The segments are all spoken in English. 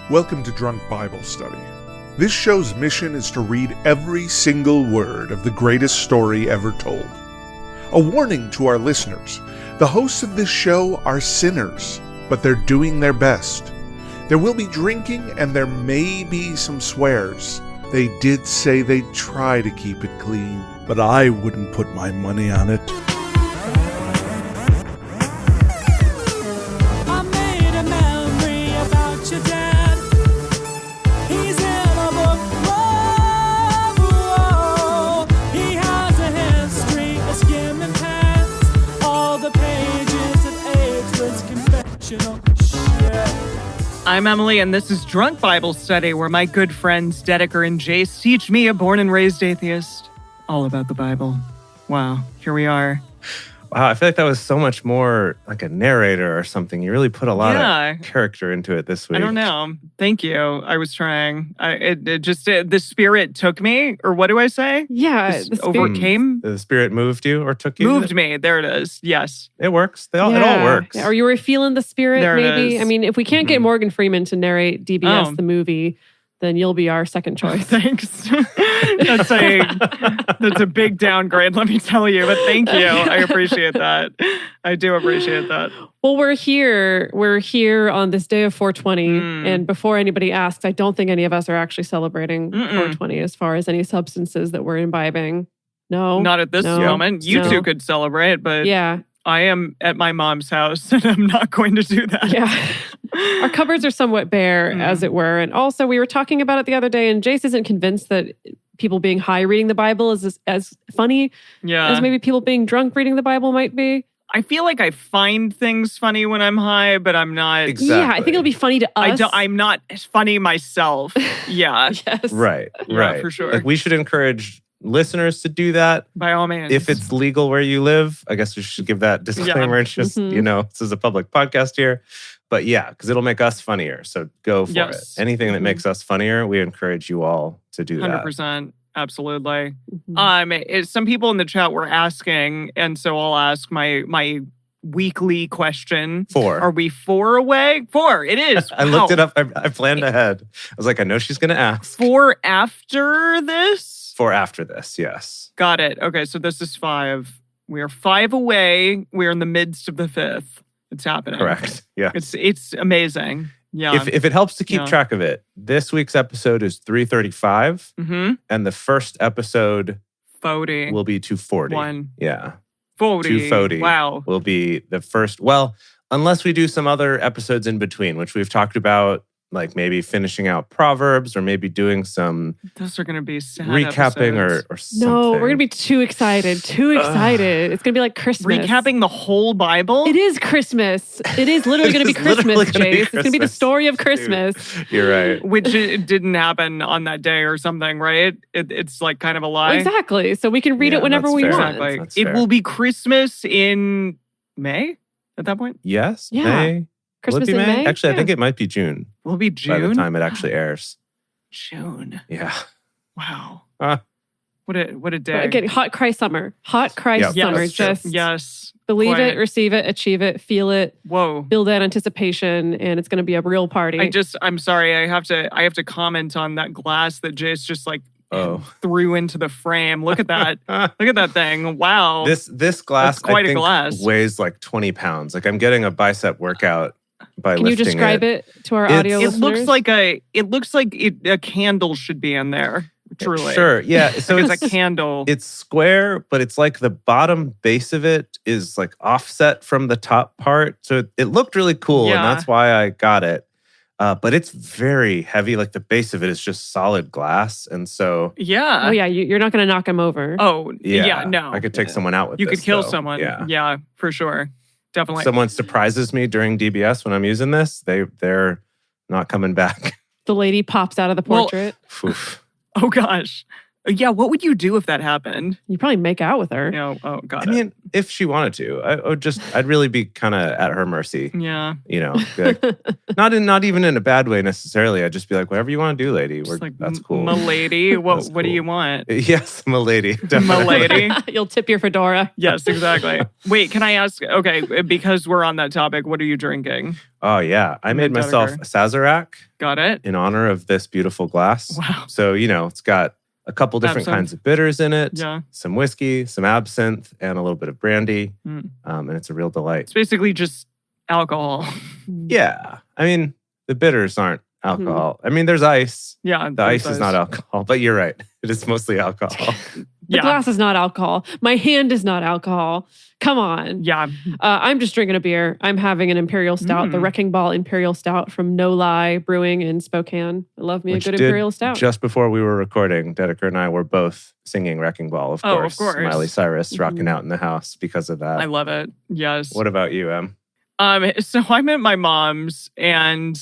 Welcome to Drunk Bible Study. This show's mission is to read every single word of the greatest story ever told. A warning to our listeners, the hosts of this show are sinners, but they're doing their best. There will be drinking and there may be some swears. They did say they'd try to keep it clean, but I wouldn't put my money on it. I'm Emily, and this is Drunk Bible Study, where my good friends Dedeker and Jace teach me, a born and raised atheist, all about the Bible. Wow, here we are. Wow, I feel like that was so much more like a narrator or something. You really put a lot of character into it this week. I don't know. Thank you. I was trying. The spirit took me, or what do I say? Yeah. Overcame? The spirit moved you or took you? Moved me. There it is. Yes. It works. It all works. Or you were feeling the spirit, there maybe? I mean, if we can't get Morgan Freeman to narrate DBS, the movie, then you'll be our second choice. Thanks. That's a big downgrade, let me tell you. But thank you. I appreciate that. I do appreciate that. Well, we're here. We're here on this day of 420. And before anybody asks, I don't think any of us are actually celebrating 420 as far as any substances that we're imbibing. No. Not at this moment. You two could celebrate, but I am at my mom's house and I'm not going to do that. Yeah. Our cupboards are somewhat bare, as it were. And also, we were talking about it the other day, and Jace isn't convinced that people being high reading the Bible is as funny as maybe people being drunk reading the Bible might be. I feel like I find things funny when I'm high, but I'm not. Exactly. Yeah, I think it'll be funny to us. I'm not funny myself. Yeah. Yes. Right. Yeah, for sure. Like, we should encourage listeners to do that. By all means. If it's legal where you live, I guess we should give that disclaimer. It's just, this is a public podcast here. But yeah, because it'll make us funnier. So go for it. Anything that makes us funnier, we encourage you all to do that. 100%. Absolutely. Some people in the chat were asking, and so I'll ask my weekly question. 4. Are we 4 away? 4. It is. I looked it up. I planned ahead. I was like, I know she's going to ask. 4 after this? 4 after this, yes. Got it. Okay, so this is 5. We are 5 away. We're in the midst of the 5th. It's happening. Correct. Yeah. It's amazing. Yeah. If it helps to keep track of it, this week's episode is 335, and the first episode 40 will be 240. 1. Yeah. 40. 240. Wow. Will be the first. Well, unless we do some other episodes in between, which we've talked about, like maybe finishing out Proverbs or maybe doing some those are going to be sad recapping or something. No, we're going to be too excited. It's going to be like Christmas. Recapping the whole Bible? It is Christmas. It is literally going to be Christmas, Jace. It's going to be the story of Christmas. Dude, you're right. Which it didn't happen on that day or something, right? It's like kind of a lie. Exactly. So we can read it whenever we want. Exactly. It will be Christmas in May at that point? Yes. Yeah. May. Christmas Will it be in May? Actually, I think it might be June. Will it be June? By the time it actually airs. June. Yeah. Wow. What a day. Again, hot cry summer. Hot cry summer. Just believe it, receive it, achieve it, feel it. Whoa. Build that anticipation, and it's going to be a real party. I'm sorry. I have to comment on that glass that Jace just threw into the frame. Look at that. Look at that thing. Wow. This glass, that's quite I think, a glass. Weighs like 20 pounds. Like, I'm getting a bicep workout by Can lifting you describe it to our audio listeners? It looks like a candle should be in there. Truly. Sure. Yeah. So it's a candle. It's square, but it's like the bottom base of it is like offset from the top part. So it looked really cool, and that's why I got it. But it's very heavy. Like, the base of it is just solid glass. And so... Yeah. Oh, yeah. You're not going to knock him over. Oh, yeah. No. I could take someone out with this. You could kill though. someone. Yeah. Yeah, for sure. Definitely. If someone surprises me during DBS when I'm using this, they're not coming back. The lady pops out of the portrait. Well, oh, gosh. Yeah, what would you do if that happened? You probably make out with her. You know, oh, God. I mean, if she wanted to, I'd really be kind of at her mercy. Yeah. You know, like, not even in a bad way necessarily. I'd just be like, whatever you want to do, lady. That's cool. M'lady, what do you want? Yes, m'lady. M'lady. You'll tip your fedora. Yes, exactly. Wait, can I ask? Okay, because we're on that topic, what are you drinking? Oh, yeah. I made myself a Sazerac. Got it. In honor of this beautiful glass. Wow. So, it's got a couple different kinds of bitters in it, some whiskey, some absinthe, and a little bit of brandy. And it's a real delight. It's basically just alcohol. Yeah. I mean, the bitters aren't alcohol. I mean, there's ice. Yeah. The ice is not alcohol, but you're right. It is mostly alcohol. The glass is not alcohol. My hand is not alcohol. Come on. Yeah. I'm just drinking a beer. I'm having an Imperial Stout, the Wrecking Ball Imperial Stout from No Lie Brewing in Spokane. I love me a good Imperial Stout. Just before we were recording, Dedeker and I were both singing Wrecking Ball, of course. Of course. Miley Cyrus rocking out in the house because of that. I love it. Yes. What about you, Em? So I'm at my mom's and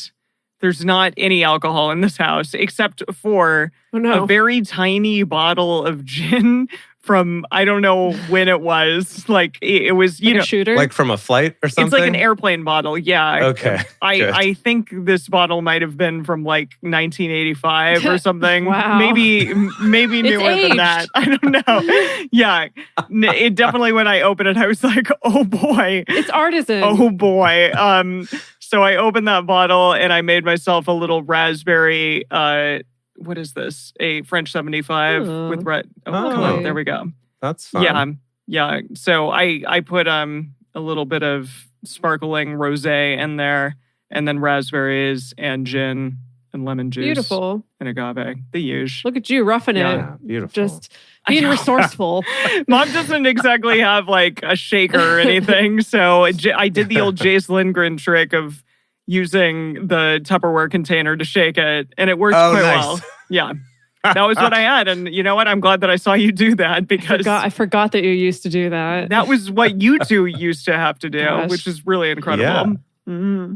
there's not any alcohol in this house except for a very tiny bottle of gin from, I don't know when it was. Like, it was, a shooter? Like from a flight or something? It's like an airplane bottle, yeah. Okay. I think this bottle might have been from like 1985 or something. Wow. Maybe newer than that. I don't know. Yeah. It definitely, when I opened it, I was like, oh boy. It's artisan. Oh boy. So I opened that bottle and I made myself a little raspberry, what is this? A French 75 with red. Oh, come on. There we go. That's fun. Yeah. So I put a little bit of sparkling rosé in there, and then raspberries and gin and lemon juice. Beautiful. And agave. The usual. Look at you roughing it. Beautiful. Just being resourceful. Mom doesn't exactly have like a shaker or anything. So I did the old Jace Lindgren trick of using the Tupperware container to shake it, and it worked quite well. Yeah. That was what I had. And you know what? I'm glad that I saw you do that because I forgot that you used to do that. That was what you two used to have to do, which is really incredible. Yeah. Mm-hmm.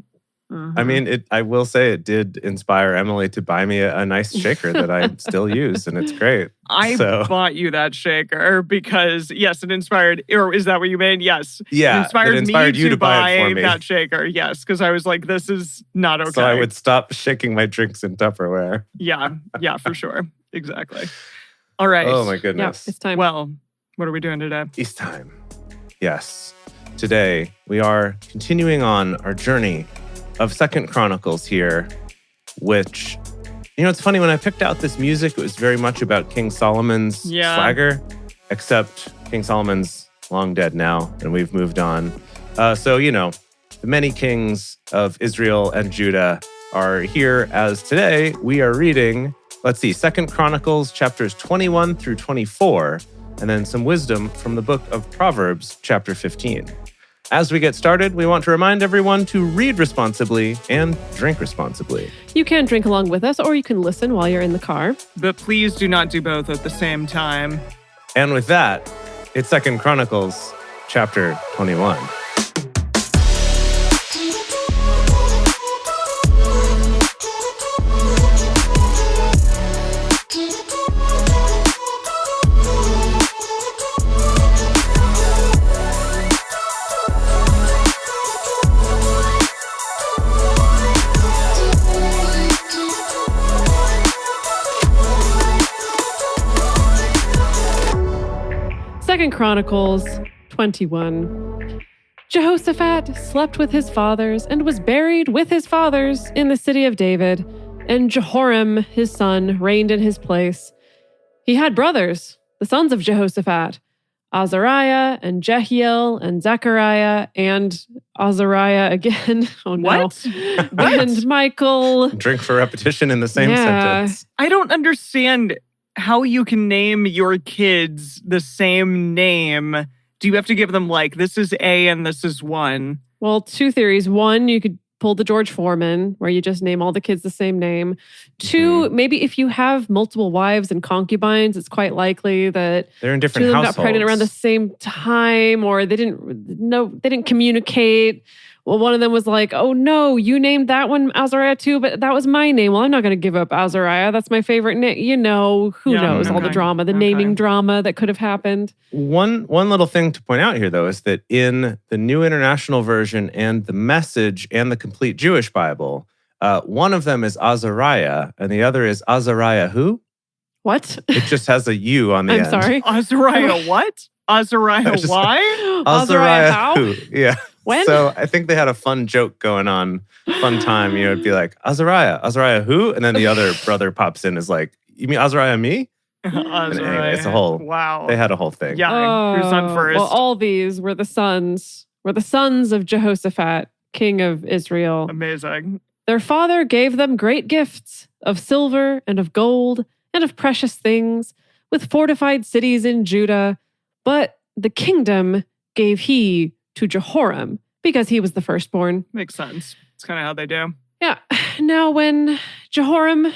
I mean, I will say it did inspire Emily to buy me a nice shaker that I still use, and it's great. I bought you that shaker because, yes, it inspired, or is that what you mean? Yes. Yeah, it inspired you to buy it for me. That shaker, yes, because I was like, this is not okay. So I would stop shaking my drinks in Tupperware. Yeah, for sure. Exactly. All right. Oh, my goodness. Yeah, it's time. Well, what are we doing today? It's time. Yes. Today, we are continuing on our journey of 2 Chronicles here, which, it's funny, when I picked out this music, it was very much about King Solomon's swagger, except King Solomon's long dead now, and we've moved on. So, the many kings of Israel and Judah are here, as today we are reading, 2 Chronicles chapters 21 through 24, and then some wisdom from the book of Proverbs, chapter 15. As we get started, we want to remind everyone to read responsibly and drink responsibly. You can drink along with us, or you can listen while you're in the car. But please do not do both at the same time. And with that, it's 2 Chronicles chapter 21. Chronicles 21. Jehoshaphat slept with his fathers and was buried with his fathers in the city of David, and Jehoram, his son, reigned in his place. He had brothers, the sons of Jehoshaphat, Azariah and Jehiel and Zechariah and Azariah again. Oh no. What? And Michael. Drink for repetition in the same sentence. I don't understand how you can name your kids the same name. Do you have to give them like, this is A and this is 1? Well, 2 theories. 1, you could pull the George Foreman, where you just name all the kids the same name. 2, maybe if you have multiple wives and concubines, it's quite likely that they're in different 2 of them households. got pregnant around the same time, or they didn't communicate. Well, one of them was like, oh no, you named that one Azariah too, but that was my name. Well, I'm not going to give up Azariah. That's my favorite name. You know, who knows all the drama, the naming drama that could have happened. One little thing to point out here, though, is that in the New International Version and the Message and the Complete Jewish Bible, one of them is Azariah and the other is Azariah who? What? It just has a U on the end. I'm sorry? Azariah what? Azariah why? Azariah how? Who? Yeah. When? So I think they had a fun joke going on, fun time. You know, it'd be like, Azariah who? And then the other brother pops in is like, you mean Azariah me? Anyway, it's a whole, wow. They had a whole thing. Yeah, who's on first? Well, all these were the sons of Jehoshaphat, king of Israel. Amazing. Their father gave them great gifts of silver and of gold and of precious things, with fortified cities in Judah. But the kingdom gave he to Jehoram, because he was the firstborn. Makes sense. It's kind of how they do. Yeah. Now when Jehoram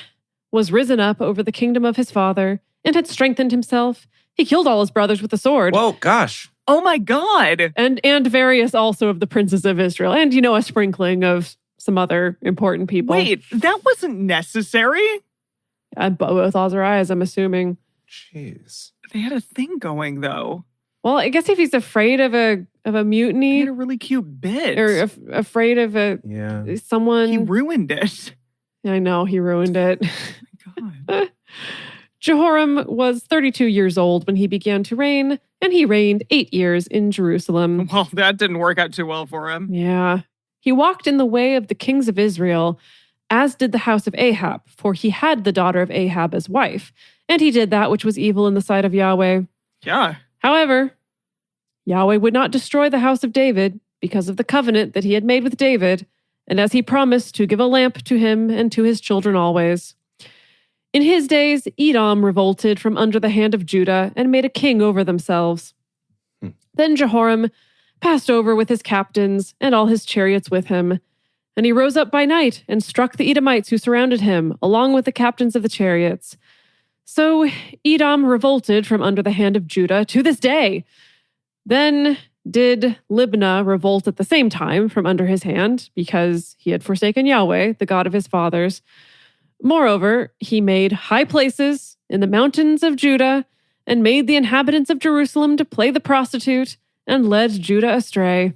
was risen up over the kingdom of his father and had strengthened himself, he killed all his brothers with the sword. Whoa, gosh. Oh my God. And various also of the princes of Israel. And, a sprinkling of some other important people. Wait, that wasn't necessary? Both Aziriahs, I'm assuming. Jeez. They had a thing going, though. Well, I guess if he's afraid of a mutiny. He had a really cute bit. Or afraid of someone. He ruined it. I know, he ruined it. Oh my God. Jehoram was 32 years old when he began to reign, and he reigned 8 years in Jerusalem. Well, that didn't work out too well for him. Yeah. He walked in the way of the kings of Israel, as did the house of Ahab, for he had the daughter of Ahab as wife, and he did that which was evil in the sight of Yahweh. Yeah. However, Yahweh would not destroy the house of David because of the covenant that he had made with David, and as he promised to give a lamp to him and to his children always. In his days, Edom revolted from under the hand of Judah and made a king over themselves. Then Jehoram passed over with his captains and all his chariots with him, and he rose up by night and struck the Edomites who surrounded him, along with the captains of the chariots. So Edom revolted from under the hand of Judah to this day. Then did Libnah revolt at the same time from under his hand, because he had forsaken Yahweh, the God of his fathers. Moreover, he made high places in the mountains of Judah and made the inhabitants of Jerusalem to play the prostitute and led Judah astray.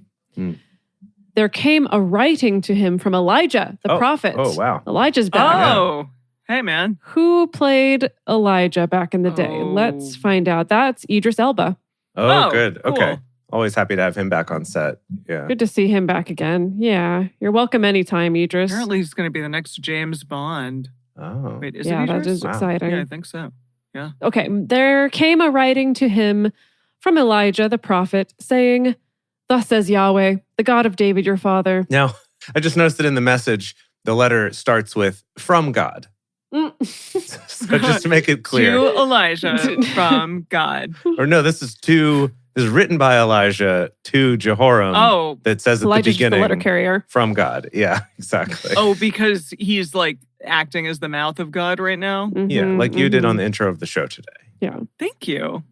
There came a writing to him from Elijah, the prophet. Oh, wow. Elijah's back. Oh, hey, man. Who played Elijah back in the day? Let's find out. That's Idris Elba. Oh, good. Cool. Okay. Always happy to have him back on set. Yeah. Good to see him back again. Yeah. You're welcome anytime, Idris. Apparently he's going to be the next James Bond. Oh. Wait, is yeah, it Idris? that is exciting. Yeah, I think so. Yeah. Okay. There came a writing to him from Elijah the prophet, saying, "Thus says Yahweh, the God of David your father." Now, I just noticed that in the message, the letter starts with "from God." So just to make it clear. To Elijah from God. Or no, this is written by Elijah to Jehoram. Oh. That says at Elijah's the beginning. just the letter carrier. From God. Yeah, exactly. Oh, because he's like acting as the mouth of God right now? Yeah, like you did on the intro of the show today. Yeah. Thank you.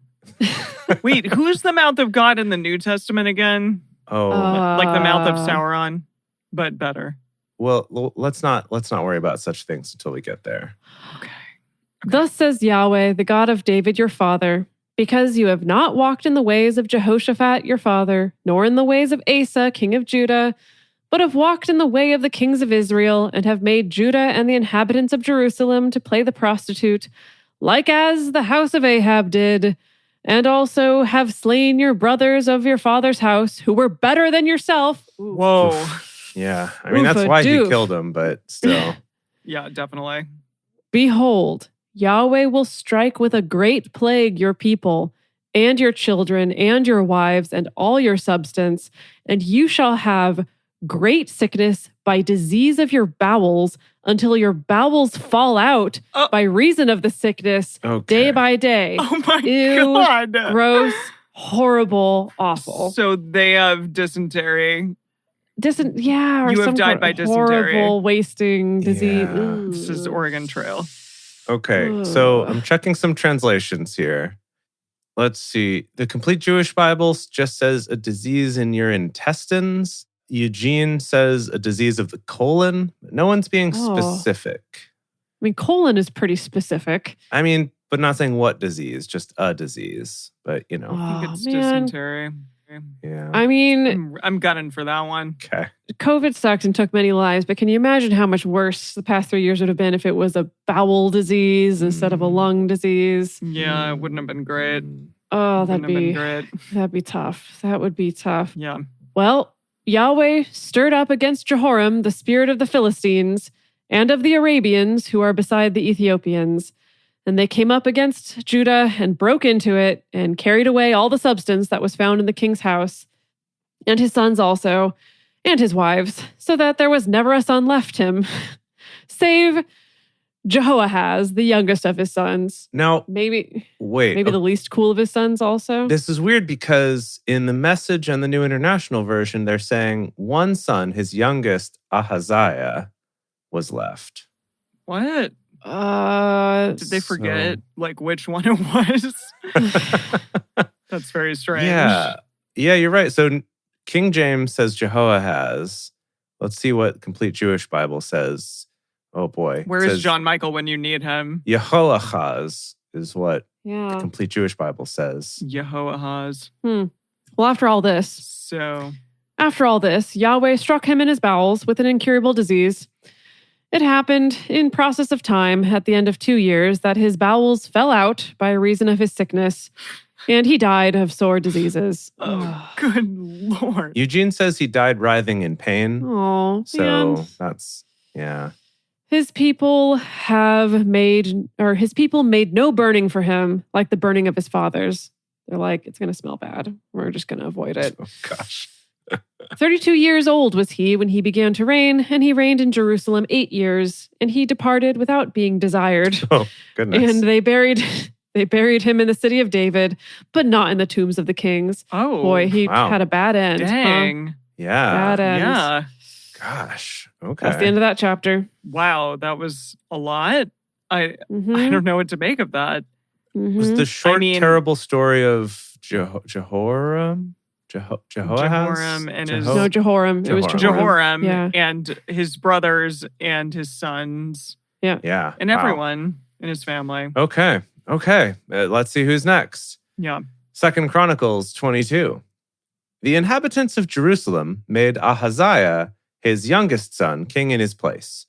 Wait, who's the mouth of God in the New Testament again? Oh. Like the mouth of Sauron, but better. Well, let's not worry about such things until we get there. Okay. Thus says Yahweh, the God of David your father, because you have not walked in the ways of Jehoshaphat your father, nor in the ways of Asa, king of Judah, but have walked in the way of the kings of Israel, and have made Judah and the inhabitants of Jerusalem to play the prostitute, like as the house of Ahab did, and also have slain your brothers of your father's house, who were better than yourself. Whoa. Yeah, I mean, that's why he killed him, but still. Yeah, definitely. Behold, Yahweh will strike with a great plague your people, and your children, and your wives, and all your substance, and you shall have great sickness by disease of your bowels, until your bowels fall out by reason of the sickness, day by day. Oh my God. Gross, horrible, awful. So they have dysentery. Or you have died by dysentery. Horrible wasting disease. Yeah. This is Oregon Trail. Okay, so I'm checking some translations here. Let's see. The Complete Jewish Bible just says a disease in your intestines. Eugene says a disease of the colon. No one's being specific. I mean, colon is pretty specific. I mean, but not saying what disease, just a disease. But, I think it's dysentery. Yeah. I mean, I'm gunning for that one. Okay. COVID sucked and took many lives, but can you imagine how much worse the past 3 years would have been if it was a bowel disease instead of a lung disease? Yeah, it wouldn't have been great. Oh, that'd be great. That'd be tough. That would be tough. Yeah. Well, Yahweh stirred up against Jehoram the spirit of the Philistines and of the Arabians who are beside the Ethiopians. And they came up against Judah and broke into it and carried away all the substance that was found in the king's house, and his sons also, and his wives, so that there was never a son left him, save Jehoahaz, the youngest of his sons. Now, maybe the least cool of his sons also. This is weird because in the Message and the New International Version, they're saying one son, his youngest, Ahaziah, was left. What? Did they forget which one it was? That's very strange. Yeah, you're right. So King James says Jehoahaz. Let's see what Complete Jewish Bible says. Oh boy. Where is John Michael when you need him? Jehoahaz is what the Complete Jewish Bible says. Jehoahaz. Well, after all this, Yahweh struck him in his bowels with an incurable disease. It happened in process of time at the end of 2 years that his bowels fell out by reason of his sickness, and he died of sore diseases. Oh, good Lord. Eugene says he died writhing in pain. Oh, so that's, yeah. His people made no burning for him like the burning of his fathers. They're like, it's going to smell bad. We're just going to avoid it. Oh, gosh. 32 years old was he when he began to reign, and he reigned in Jerusalem 8 years, and he departed without being desired. Oh, goodness. And they buried him in the city of David, but not in the tombs of the kings. Oh, boy, he had a bad end. Dang. Huh? Yeah. Bad end. Yeah. Gosh. Okay. That's the end of that chapter. Wow, that was a lot. I don't know what to make of that. Was the short, terrible story of Jehoram? Jehoram and his... No, Jehoram. It was Jehoram yeah. and his brothers and his sons. Yeah. Yeah. And everyone in his family. Okay. Let's see who's next. Yeah. 2 Chronicles 22. The inhabitants of Jerusalem made Ahaziah, his youngest son, king in his place.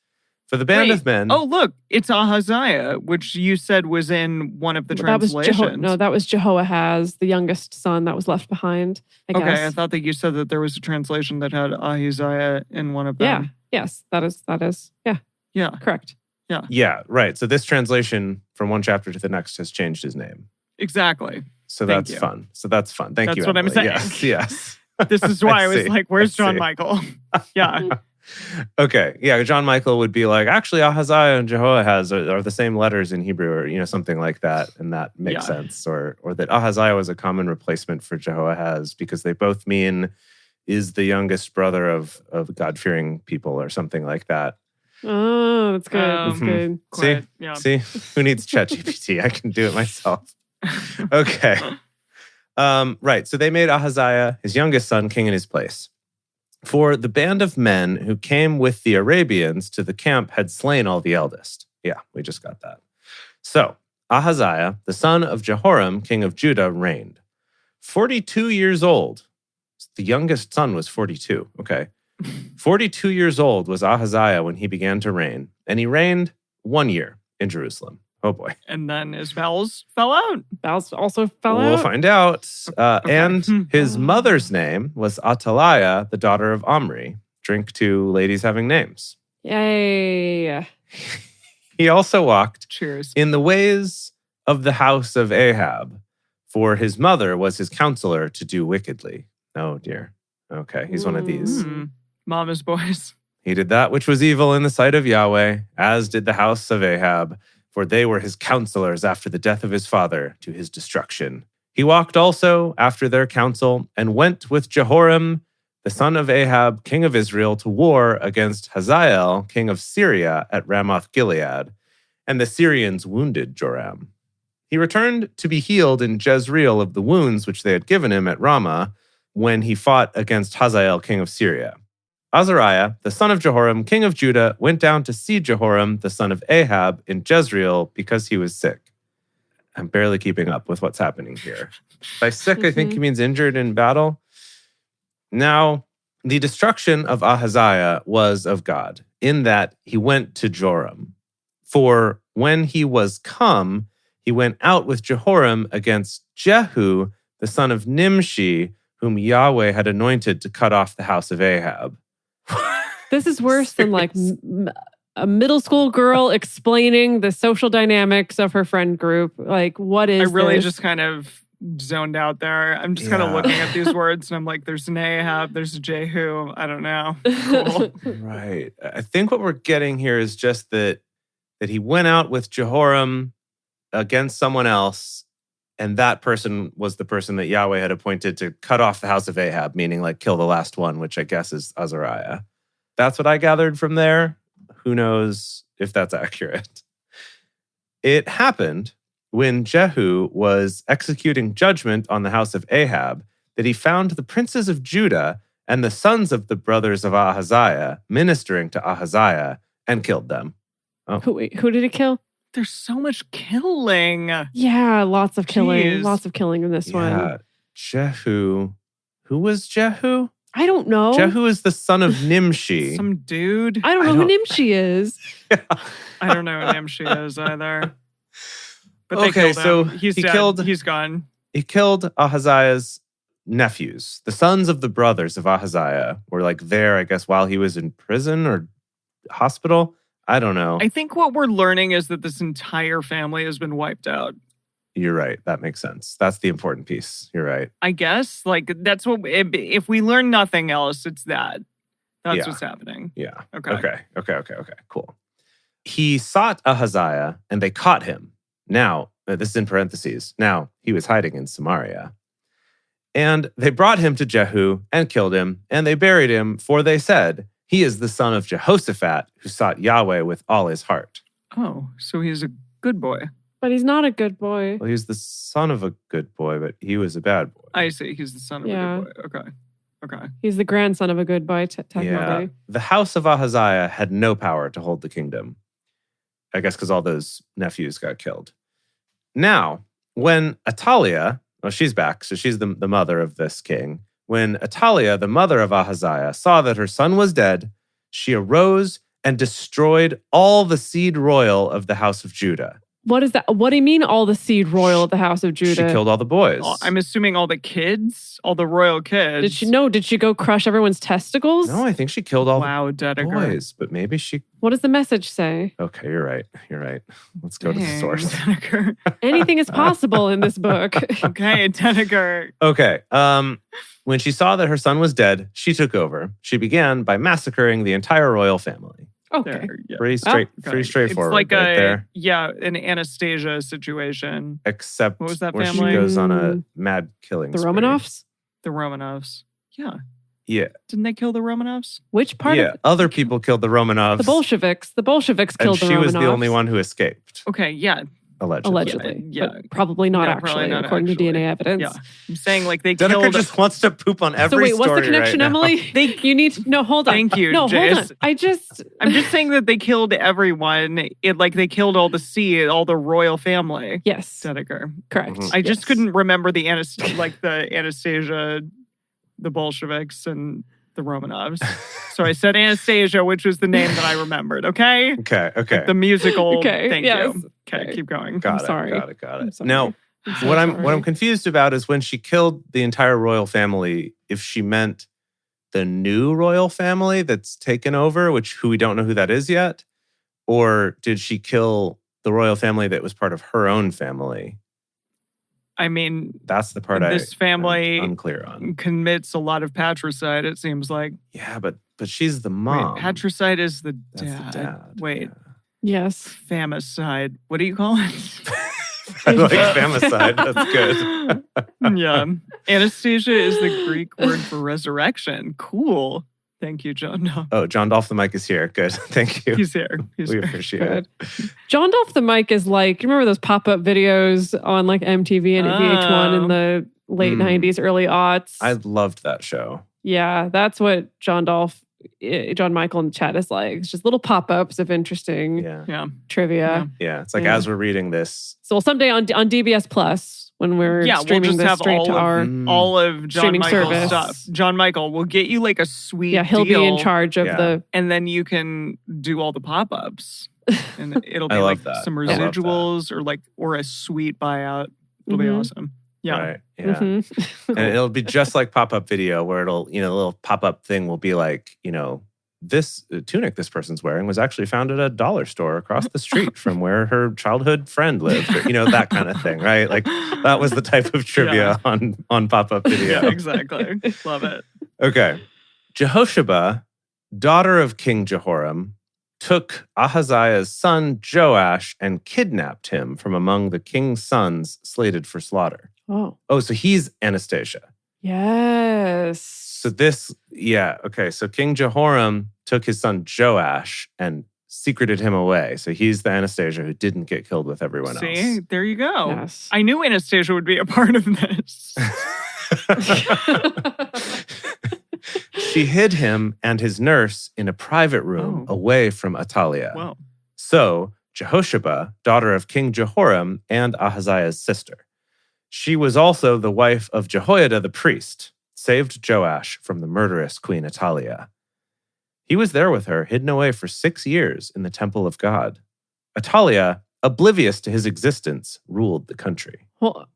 For the band of men... Oh, look, it's Ahaziah, which you said was in one of the translations. That was Jehoahaz, the youngest son that was left behind, I guess. Okay, I thought that you said that there was a translation that had Ahaziah in one of them. Yeah, yes, that is. Yeah. Yeah. Correct. Yeah. Yeah, right. So this translation from one chapter to the next has changed his name. Exactly. So that's fun. Thank you, That's what I'm saying. Yes. This is why I was like, where's John Michael? Yeah. Okay. Yeah, John Michael would be like, actually, Ahaziah and Jehoahaz are the same letters in Hebrew, or something like that, and that makes sense. Or that Ahaziah was a common replacement for Jehoahaz because they both mean is the youngest brother of God-fearing people or something like that. Oh, that's good. That's good. See? Who needs ChatGPT? I can do it myself. Okay. Right. So they made Ahaziah, his youngest son, king in his place. For the band of men who came with the Arabians to the camp had slain all the eldest. Yeah, we just got that. So Ahaziah, the son of Jehoram, king of Judah, reigned. 42 years old. The youngest son was 42. Okay. 42 years old was Ahaziah when he began to reign, and he reigned 1 year in Jerusalem. Oh boy. And then his bowels fell out. Bowels also fell out? We'll find out. And his mother's name was Athaliah, the daughter of Omri. Drink to ladies having names. Yay. He also walked Cheers. in the ways of the house of Ahab, for his mother was his counselor to do wickedly. Oh dear. Okay, he's one of these. Mama's boys. He did that which was evil in the sight of Yahweh, as did the house of Ahab, for they were his counselors after the death of his father to his destruction. He walked also after their counsel and went with Jehoram, the son of Ahab, king of Israel, to war against Hazael, king of Syria, at Ramoth Gilead, and the Syrians wounded Joram. He returned to be healed in Jezreel of the wounds which they had given him at Ramah when he fought against Hazael, king of Syria. Azariah, the son of Jehoram, king of Judah, went down to see Jehoram, the son of Ahab, in Jezreel because he was sick. I'm barely keeping up with what's happening here. By sick, I think he means injured in battle. Now, the destruction of Ahaziah was of God, in that he went to Joram. For when he was come, he went out with Jehoram against Jehu, the son of Nimshi, whom Yahweh had anointed to cut off the house of Ahab. This is worse than like a middle school girl explaining the social dynamics of her friend group. Like, what is I really this? just kind of zoned out there. I'm just kind of looking at these words and I'm like, there's an Ahab, there's a Jehu. I don't know. Cool. Right. I think what we're getting here is just that he went out with Jehoram against someone else, and that person was the person that Yahweh had appointed to cut off the house of Ahab, meaning like kill the last one, which I guess is Azariah. That's what I gathered from there. Who knows if that's accurate? It happened when Jehu was executing judgment on the house of Ahab that he found the princes of Judah and the sons of the brothers of Ahaziah ministering to Ahaziah and killed them. Oh. Who did he kill? There's so much killing. Yeah, lots of killing. Jeez. Lots of killing in this one. Jehu. Who was Jehu? I don't know. Jehu is the son of Nimshi. Some dude. I don't know who Nimshi is. I don't know who Nimshi is either. But they Okay, killed him. so He's he dead. killed- He's gone. He killed Ahaziah's nephews. The sons of the brothers of Ahaziah were like there, I guess, while he was in prison or hospital. I don't know. I think what we're learning is that this entire family has been wiped out. You're right. That makes sense. That's the important piece. You're right. I guess. Like, that's what, if we learn nothing else, it's that. That's Yeah. what's happening. Yeah. Okay. Okay. Cool. He sought Ahaziah and they caught him. Now, this is in parentheses. Now, he was hiding in Samaria. And they brought him to Jehu and killed him, and they buried him, for they said, he is the son of Jehoshaphat, who sought Yahweh with all his heart. Oh, so he's a good boy. But he's not a good boy. Well, he's the son of a good boy, but he was a bad boy. I see. He's the son of a good boy. Okay. He's the grandson of a good boy, technically. Yeah. The house of Ahaziah had no power to hold the kingdom. I guess because all those nephews got killed. Now, when Athaliah, she's back, so she's the mother of this king. When Athaliah, the mother of Ahaziah, saw that her son was dead, she arose and destroyed all the seed royal of the house of Judah. What is that? What do you mean all the seed royal of the house of Judah? She killed all the boys. I'm assuming all the kids, all the royal kids. Did she go crush everyone's testicles? No, I think she killed all the Dedeker. boys, but maybe she... What does the message say? Okay, you're right. Let's go to the source. Dedeker. Anything is possible in this book. Okay, Dedeker. Okay. When she saw that her son was dead, she took over. She began by massacring the entire royal family. Okay. There, yeah. Pretty straightforward. It's like right there. an Anastasia situation. Except What was that where family? she goes on a mad killing The spree. Romanovs? The Romanovs. Yeah. Yeah. Didn't they kill the Romanovs? Which part Yeah. of Other people killed the Romanovs. the Bolsheviks? The Bolsheviks killed and the she Romanovs. was the only one who escaped. Okay, yeah. Allegedly. Yeah. But probably not No, actually, probably not according actually. to DNA evidence. Yeah. I'm saying like they Dedeker killed... just wants to poop on every So wait, story what's the connection, right now. Emily? You need to... No, hold on. Thank you, No, Jace. hold on. I'm just saying that they killed everyone. They killed all the royal family. Yes, Dedeker. correct. Mhm. I just Yes. couldn't remember the Anastasia, the Bolsheviks, and the Romanovs. So I said Anastasia, which was the name that I remembered. Okay. Okay. The musical. Okay, Thank yes. you. Okay, keep going. Got it. sorry. Got it. I'm sorry. Now, I'm so what I'm sorry. confused about is when she killed the entire royal family, if she meant the new royal family that's taken over, who we don't know who that is yet, or did she kill the royal family that was part of her own family? I mean, That's the part this family I'm unclear on. commits a lot of patricide. It seems like. Yeah, but she's the mom. Wait, patricide is the That's dad. the dad. Wait, Yes. famicide. What do you call it? I like famicide. That's good. Yeah. Anastasia is the Greek word for resurrection. Cool. Thank you, John. No, Oh, John Dolph the mic is here. Good. Thank you. he's here. He's We here. appreciate Good. it. John Dolph the Mic is like, you remember those pop-up videos on like MTV and VH1 in the late 90s, early aughts? I loved that show. Yeah, that's what John Dolph John Michael in the chat is like, it's just little pop-ups of interesting trivia. Yeah, it's like as we're reading this. So someday on DBS Plus, when we're streaming we'll just this have straight to our all of John Michael's service stuff. John Michael will get you like a sweet he'll deal, be in charge of the... And then you can do all the pop-ups. And it'll be like some residuals or a sweet buyout. It'll be awesome. Yeah. Right. Yeah. And it'll be just like pop-up video where it'll, the little pop-up thing will be like, this tunic this person's wearing was actually found at a dollar store across the street from where her childhood friend lived. Or, that kind of thing, right? Like that was the type of trivia on pop-up video. Yeah, exactly. Love it. Okay. Jehoshaphat, daughter of King Jehoram, took Ahaziah's son Joash and kidnapped him from among the king's sons slated for slaughter. Oh, so he's Anastasia. Yes. So so King Jehoram took his son Joash and secreted him away. So he's the Anastasia who didn't get killed with everyone else. See, there you go. Yes. I knew Anastasia would be a part of this. She hid him and his nurse in a private room away from Athaliah. Wow. So Jehoshaphat, daughter of King Jehoram and Ahaziah's sister. She was also the wife of Jehoiada the priest, saved Joash from the murderous Queen Athaliah. He was there with her, hidden away for 6 years in the temple of God. Athaliah, oblivious to his existence, ruled the country. Well,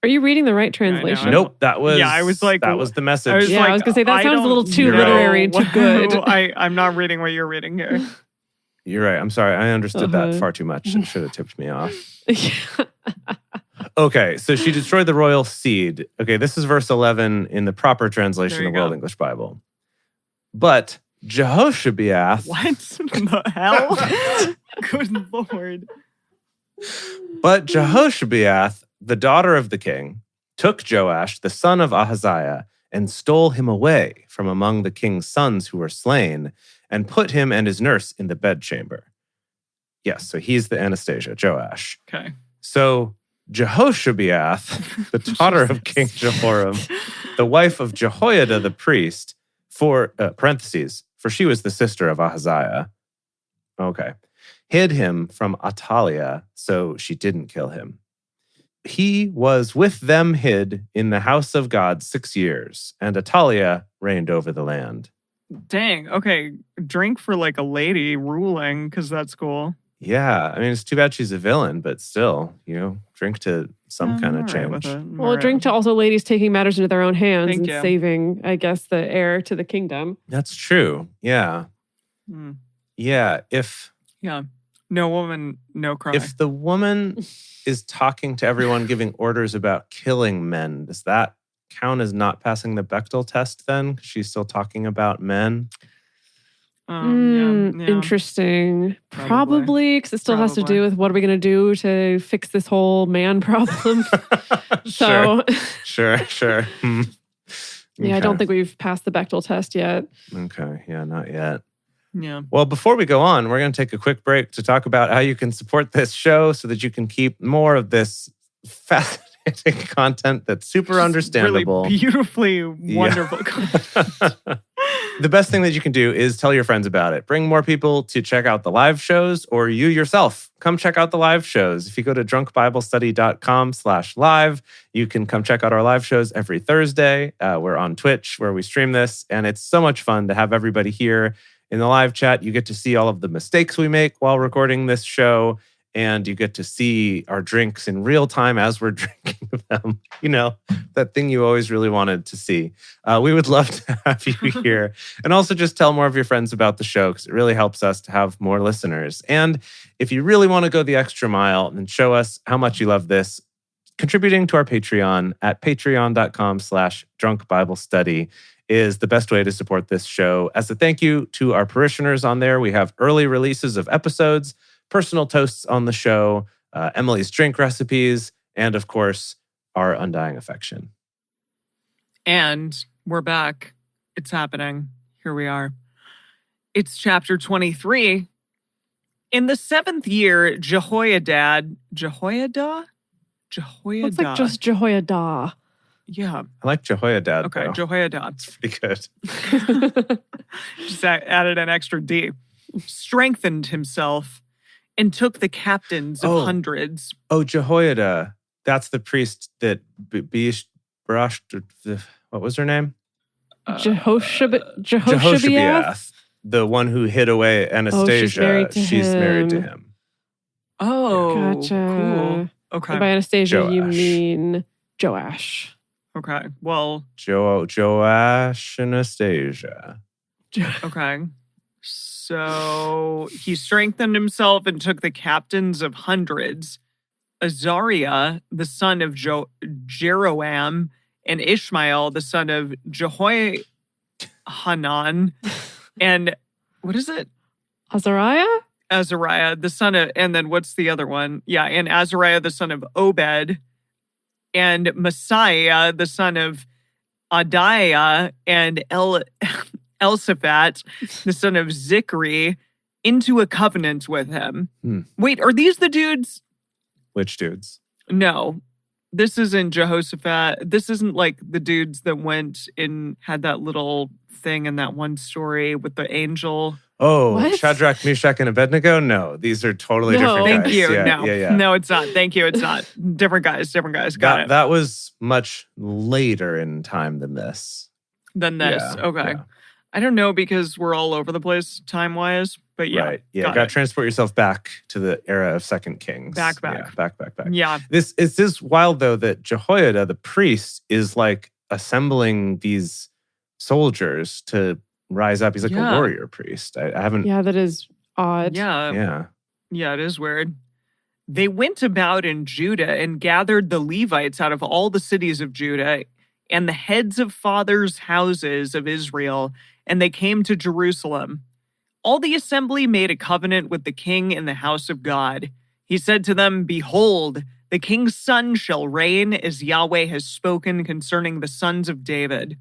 are you reading the right translation? Nope, that was I was like, that was the message. I was going to say, that sounds a little too literary and too good. I'm not reading what you're reading here. You're right. I'm sorry. I understood that far too much. It should have tipped me off. Okay, so she destroyed the royal seed. Okay, this is verse 11 in the proper translation of World English Bible. But Jehoshabeath... What the hell? Good Lord. But Jehoshabeath, the daughter of the king, took Joash, the son of Ahaziah, and stole him away from among the king's sons who were slain, and put him and his nurse in the bedchamber. Yes, so he's the Anastasia, Joash. Okay. So Jehoshabeath, the daughter of King Jehoram, the wife of Jehoiada the priest, for she was the sister of Ahaziah. Okay. Hid him from Athaliah, so she didn't kill him. He was with them hid in the house of God 6 years, and Athaliah reigned over the land. Dang. Okay. Drink for like a lady ruling, because that's cool. Yeah. I mean, it's too bad she's a villain, but still, drink to some kind of change. Well, drink to also ladies taking matters into their own hands and saving, I guess, the heir to the kingdom. That's true. Yeah. Yeah. No woman, no cry. If the woman is talking to everyone, giving orders about killing men, does that count as not passing the Bechdel test then? Because she's still talking about men? Interesting. Probably, because it still has to do with what are we going to do to fix this whole man problem. Sure. Yeah, I don't think we've passed the Bechdel test yet. Okay, yeah, not yet. Yeah. Well, before we go on, we're going to take a quick break to talk about how you can support this show so that you can keep more of this fascinating content that's super understandable. Really beautifully wonderful content. The best thing that you can do is tell your friends about it. Bring more people to check out the live shows, or you yourself, come check out the live shows. If you go to drunkbiblestudy.com/live, you can come check out our live shows every Thursday. We're on Twitch where we stream this, and it's so much fun to have everybody here in the live chat. You get to see all of the mistakes we make while recording this show, and you get to see our drinks in real time as we're drinking them. That thing you always really wanted to see. We would love to have you here. And also just tell more of your friends about the show, because it really helps us to have more listeners. And if you really want to go the extra mile and show us how much you love this, contributing to our Patreon at patreon.com/drunkbiblestudy is the best way to support this show. As a thank you to our parishioners on there, we have early releases of episodes, personal toasts on the show, Emily's drink recipes, and of course, our undying affection. And we're back. It's happening. Here we are. It's chapter 23. In the 7th year, Jehoiada? Looks like just Jehoiada. Yeah. I like Jehoiada. Okay, though. Jehoiada. It's pretty good. Just added an extra D. Strengthened himself and took the captains of hundreds. Oh, Jehoiada. That's the priest that what was her name? Jehoshabeath? The one who hid away Anastasia. She's married to him. Oh, gotcha. Cool. Okay. And by Anastasia, you Joash. mean Joash. Okay. Well. Joash Anastasia. Okay. So he strengthened himself and took the captains of hundreds. Azariah, the son of Jehoram, and Ishmael, the son of Jehohanan, and what is it? Azariah, the son of, and then what's the other one? Yeah, and Azariah, the son of Obed, and Messiah, the son of Adiah, and Elsaphat, the son of Zikri, into a covenant with him. Wait, are these the dudes? Which dudes? No, this isn't Jehoshaphat. This isn't like the dudes that went and had that little thing in that one story with the angel. Oh, what? Shadrach, Meshach, and Abednego? No, these are totally different guys. Thank you. Yeah. No, it's not. Thank you. It's not. Different guys. Got it. That was much later in time than this. Okay. Yeah. I don't know because we're all over the place time-wise, but yeah. Right. Yeah, got to transport yourself back to the era of Second Kings. Back. Yeah, back. Yeah. This is wild, though, that Jehoiada, the priest, is like assembling these soldiers to rise up. He's like a warrior priest. I haven't... Yeah, that is odd. Yeah, it is weird. They went about in Judah and gathered the Levites out of all the cities of Judah and the heads of fathers' houses of Israel, and they came to Jerusalem. All the assembly made a covenant with the king in the house of God. He said to them, "Behold, the king's son shall reign as Yahweh has spoken concerning the sons of David.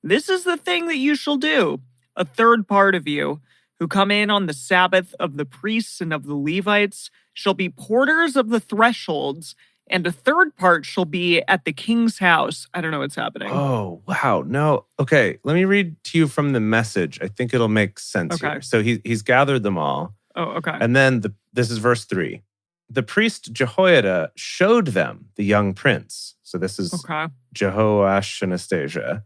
This is the thing that you shall do. A third part of you, who come in on the Sabbath of the priests and of the Levites, shall be porters of the thresholds, and a third part shall be at the king's house." I don't know what's happening. Oh, wow. No. Okay, let me read to you from the Message. I think it'll make sense here. So he's gathered them all. Oh, okay. And then this is verse 3. The priest Jehoiada showed them the young prince. So this is Jehoash Anastasia.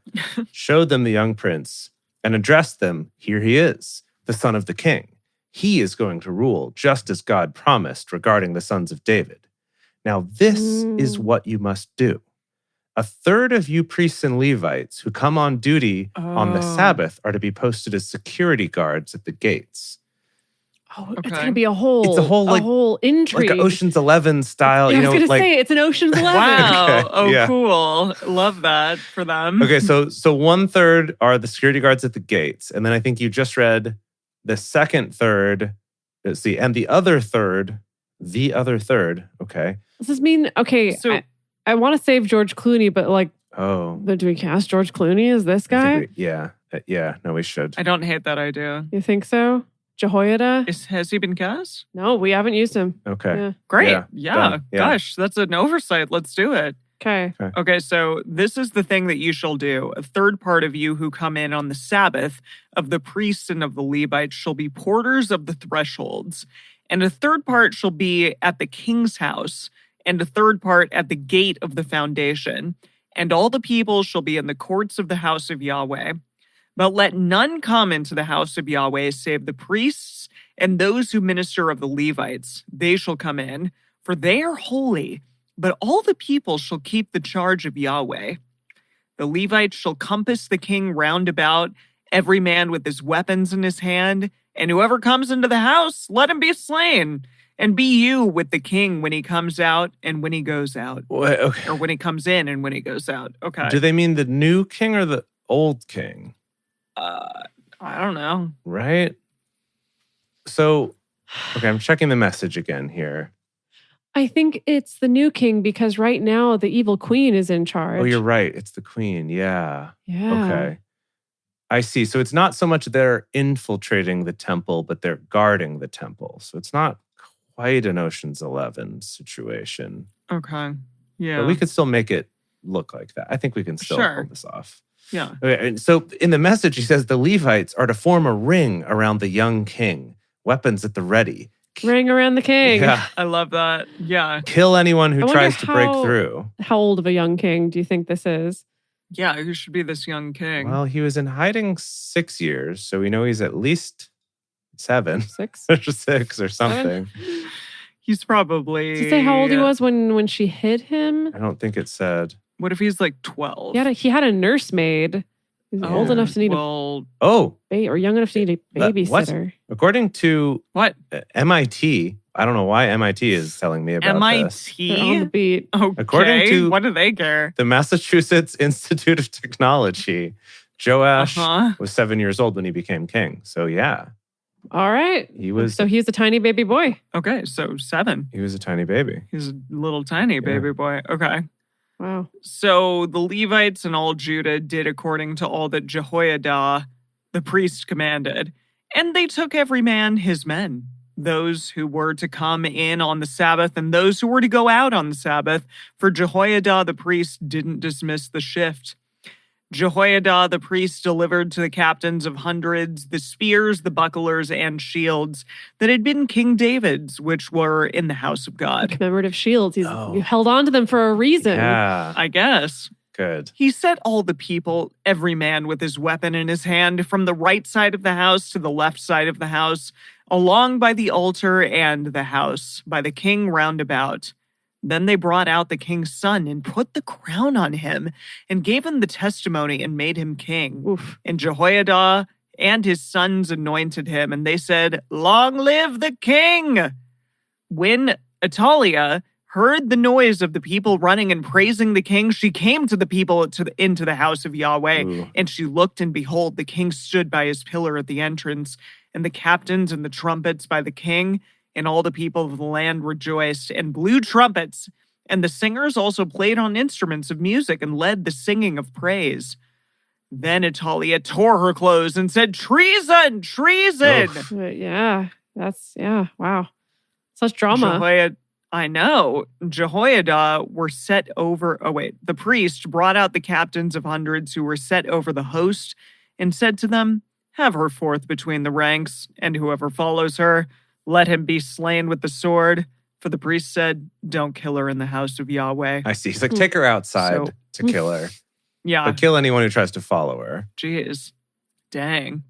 Showed them the young prince and addressed them, "Here he is, the son of the king. He is going to rule just as God promised regarding the sons of David. Now, this is what you must do. A third of you priests and Levites who come on duty on the Sabbath are to be posted as security guards at the gates." Oh, it's going to be a whole intrigue. Like an Ocean's 11 style. I was going to say, it's an Ocean's 11. Wow. Cool. Love that for them. Okay, so 1/3 are the security guards at the gates. And then I think you just read the second third, let's see, and the other third, okay. Does this mean, so I want to save George Clooney, but do we cast George Clooney as this guy? No, we should. I don't hate that idea. You think so? Jehoiada? Has he been cast? No, we haven't used him. Okay. Yeah. Great. Yeah. Gosh, that's an oversight. Let's do it. Okay, so this is the thing that you shall do. A third part of you who come in on the Sabbath of the priests and of the Levites shall be porters of the thresholds, and a third part shall be at the king's house, and a third part at the gate of the foundation. And all the people shall be in the courts of the house of Yahweh. But let none come into the house of Yahweh save the priests and those who minister of the Levites. They shall come in, for they are holy. But all the people shall keep the charge of Yahweh. The Levites shall compass the king round about, every man with his weapons in his hand. And whoever comes into the house, let him be slain. And be you with the king when he comes out and when he goes out. Or when he comes in and when he goes out. Okay. Do they mean the new king or the old king? I don't know. Right? So, I'm checking the Message again here. I think it's the new king because right now the evil queen is in charge. Oh, you're right. It's the queen. Yeah. Yeah. Okay. I see. So it's not so much they're infiltrating the temple, but they're guarding the temple. So it's not quite an Ocean's 11 situation. Okay. Yeah. But we could still make it look like that. I think we can still pull this off. Yeah. Okay, and so in the message, he says the Levites are to form a ring around the young king, weapons at the ready. Ring around the king. Yeah. I love that. Yeah. Kill anyone who tries to break through. How old of a young king do you think this is? Yeah, who should be this young king? Well, he was in hiding 6 years, so we know he's at least 7. 6? or 6 or something. 7? He's probably... Did you say how old he was when she hid him? I don't think it said. What if he's like 12? He had a nursemaid. He's old enough to need or young enough to need a babysitter. According to what? MIT, I don't know why MIT is telling me about this. MIT? They're on the beat. Okay. According to what do they care? The Massachusetts Institute of Technology, Joash was 7 years old when he became king. So yeah. All right. He was a tiny baby boy. Okay, so 7. He was a tiny baby. He's a little tiny baby boy. Okay. Wow. So the Levites and all Judah did according to all that Jehoiada, the priest, commanded. And they took every man his men, those who were to come in on the Sabbath and those who were to go out on the Sabbath, for Jehoiada the priest didn't dismiss the shift. Jehoiada the priest delivered to the captains of hundreds the spears, the bucklers, and shields that had been King David's, which were in the house of God. Commemorative shields. You held on to them for a reason. Yeah. I guess. Good. He set all the people, every man with his weapon in his hand, from the right side of the house to the left side of the house, along by the altar and the house, by the king round about. Then they brought out the king's son and put the crown on him and gave him the testimony and made him king. Oof. And Jehoiada and his sons anointed him, and they said, "Long live the king!" When Athaliah heard the noise of the people running and praising the king, she came to the people into the house of Yahweh. Ooh. And she looked, and behold, the king stood by his pillar at the entrance, and the captains and the trumpets by the king. And all the people of the land rejoiced and blew trumpets. And the singers also played on instruments of music and led the singing of praise. Then Athaliah tore her clothes and said, "Treason! Treason!" Wow. Such drama. I know. Jehoiada were set over... The priest brought out the captains of hundreds who were set over the host and said to them, "Have her forth between the ranks, and whoever follows her, let him be slain with the sword." For the priest said, "Don't kill her in the house of Yahweh." I see. He's like, take her outside to kill her. Yeah. But kill anyone who tries to follow her. Jeez. Dang.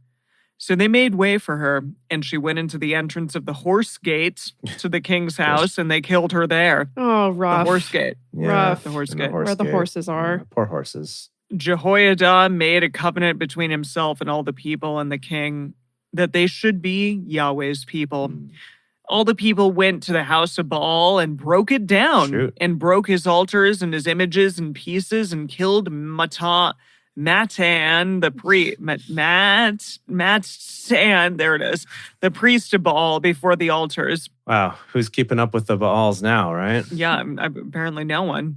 So they made way for her, and she went into the entrance of the horse gate to the king's house, and they killed her there. Oh, rough. The horse gate. Yeah, rough. The horse gate. Where the horses are. Yeah, poor horses. Jehoiada made a covenant between himself and all the people and the king that they should be Yahweh's people. All the people went to the house of Baal and broke it down and broke his altars and his images in pieces and killed Matan, the priest, Matan, there it is, the priest of Baal before the altars. Wow, who's keeping up with the Baals now, right? Yeah, apparently no one.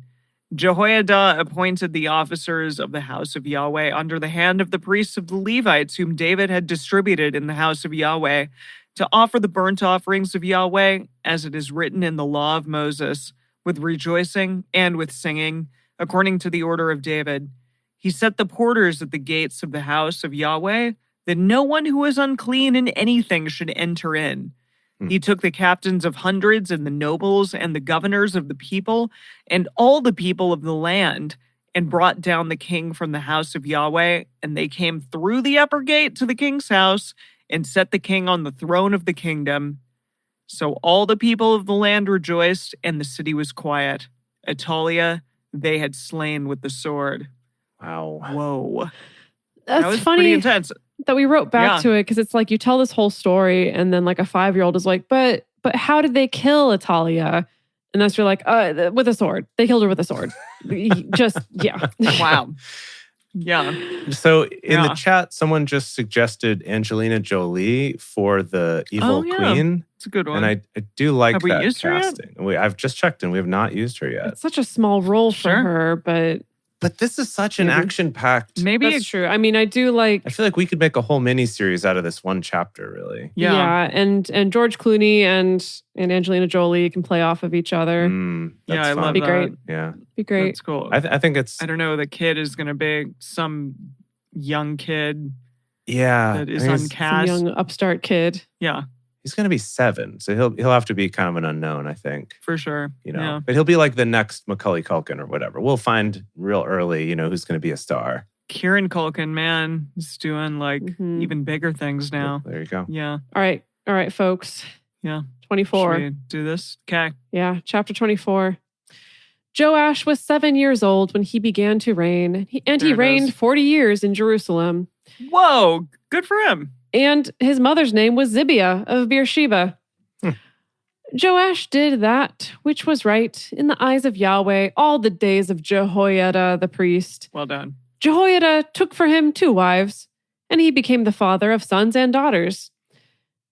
Jehoiada appointed the officers of the house of Yahweh under the hand of the priests of the Levites, whom David had distributed in the house of Yahweh, to offer the burnt offerings of Yahweh, as it is written in the law of Moses, with rejoicing and with singing, according to the order of David. He set the porters at the gates of the house of Yahweh, that no one who is unclean in anything should enter in. He took the captains of hundreds and the nobles and the governors of the people and all the people of the land, and brought down the king from the house of Yahweh, and they came through the upper gate to the king's house and set the king on the throne of the kingdom. So all the people of the land rejoiced, and the city was quiet. Athaliah they had slain with the sword. Wow. Whoa. That's that was funny. Pretty intense. That we wrote back to it, because it's like you tell this whole story and then like a 5-year-old is like, but how did they kill Athaliah? And that's you're like, with a sword. They killed her with a sword. Wow. Yeah. So in the chat, someone just suggested Angelina Jolie for the evil queen. It's a good one. And I do like have that we used casting. Her yet? I've just checked and we have not used her yet. It's such a small role for her, but But this is such an action-packed... Maybe that's true. I mean, I do like... I feel like we could make a whole mini-series out of this one chapter, really. Yeah, and George Clooney and Angelina Jolie can play off of each other. Yeah, I love Be that. great. Yeah. Be great. That's cool. I think it's... I don't know, the kid is going to be some young kid that is uncast. Some young upstart kid. Yeah. He's going to be 7, so he'll have to be kind of an unknown, I think. For sure. But he'll be like the next Macaulay Culkin or whatever. We'll find real early, who's going to be a star. Kieran Culkin, man, is doing like even bigger things now. There you go. Yeah. All right, folks. Yeah. 24. Should we do this? Okay. Yeah, chapter 24. Joash was 7 years old when he began to reign, and he reigned 40 years in Jerusalem. Whoa, good for him. And his mother's name was Zibiah of Beersheba. Joash did that which was right in the eyes of Yahweh all the days of Jehoiada the priest. Well done. Jehoiada took for him 2 wives, and he became the father of sons and daughters.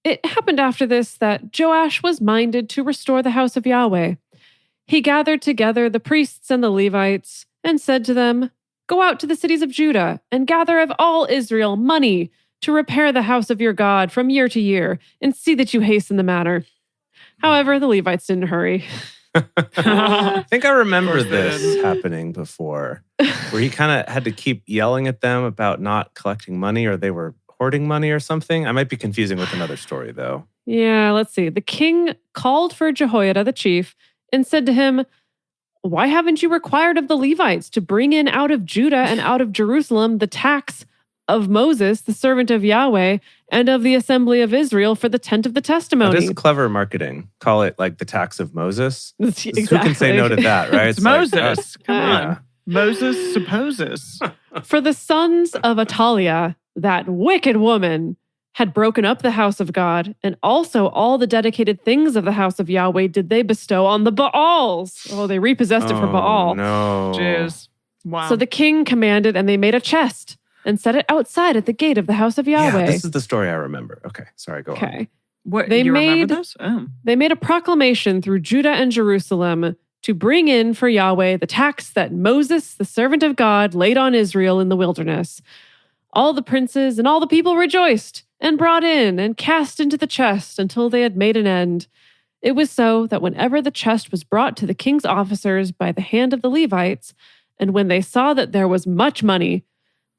It happened after this that Joash was minded to restore the house of Yahweh. He gathered together the priests and the Levites and said to them, "Go out to the cities of Judah and gather of all Israel money to repair the house of your God from year to year, and see that you hasten the matter." However, the Levites didn't hurry. I think I remember this happening before, where he kind of had to keep yelling at them about not collecting money, or they were hoarding money or something. I might be confusing with another story, though. Yeah, let's see. The king called for Jehoiada the chief and said to him, "Why haven't you required of the Levites to bring in out of Judah and out of Jerusalem the tax of Moses, the servant of Yahweh, and of the assembly of Israel for the tent of the testimony?" That is clever marketing. Call it like the tax of Moses. Exactly. Who can say no to that, right? It's Moses. Come on. Moses supposes. For the sons of Atalia, that wicked woman, had broken up the house of God, and also all the dedicated things of the house of Yahweh did they bestow on the Baals. Oh, they repossessed it for Baal. No. Jeez. Wow. So the king commanded, and they made a chest and set it outside at the gate of the house of Yahweh. Yeah, this is the story I remember. Okay, sorry, go on. Okay. What, They you remember made- this? Oh. They made a proclamation through Judah and Jerusalem to bring in for Yahweh the tax that Moses, the servant of God, laid on Israel in the wilderness. All the princes and all the people rejoiced and brought in and cast into the chest until they had made an end. It was so that whenever the chest was brought to the king's officers by the hand of the Levites, and when they saw that there was much money,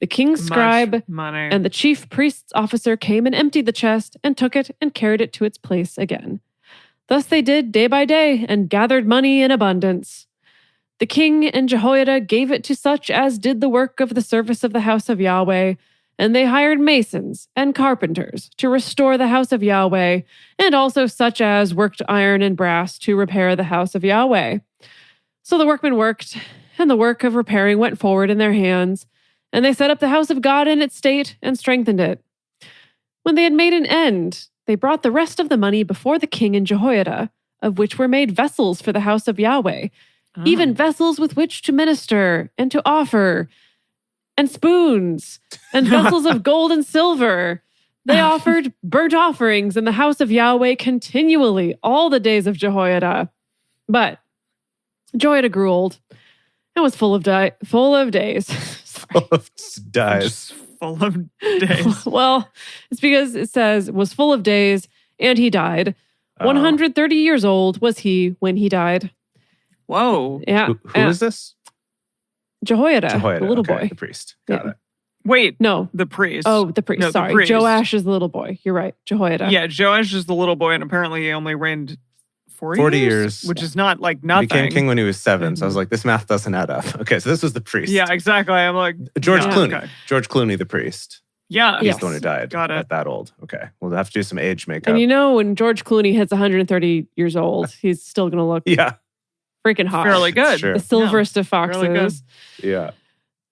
the king's scribe money. and the chief priest's officer came and emptied the chest and took it and carried it to its place again. Thus they did day by day and gathered money in abundance. The king and Jehoiada gave it to such as did the work of the service of the house of Yahweh, and they hired masons and carpenters to restore the house of Yahweh, and also such as worked iron and brass to repair the house of Yahweh. So the workmen worked, and the work of repairing went forward in their hands, and they set up the house of God in its state and strengthened it. When they had made an end, they brought the rest of the money before the king and Jehoiada, of which were made vessels for the house of Yahweh, even vessels with which to minister and to offer, and spoons, and vessels of gold and silver. They offered burnt offerings in the house of Yahweh continually all the days of Jehoiada. But Jehoiada grew old and was full of days. Full of dies. Just full of days. Well, it's because it says was full of days and he died. 130 years old was he when he died. Whoa. Yeah. Who is this? Jehoiada, Jehoiada, the little okay, boy. the priest. Got it. Wait. No. The priest. Oh, the priest. No, the Sorry. priest. Joash is the little boy. You're right. Jehoiada. Yeah, Joash is the little boy, and apparently he only reigned 40 years. Which is not like nothing. Became king when he was 7. So I was like, this math doesn't add up. Okay, so this was the priest. Yeah, exactly. I'm like... George yeah, Clooney. okay. George Clooney, the priest. Yeah. He's Yes. the one who died Got it. at that old. Okay, we'll have to do some age makeup. And you know, when George Clooney hits 130 years old, he's still going to look yeah, freaking hot. Fairly good. Sure. The silverest of Really good. foxes. yeah.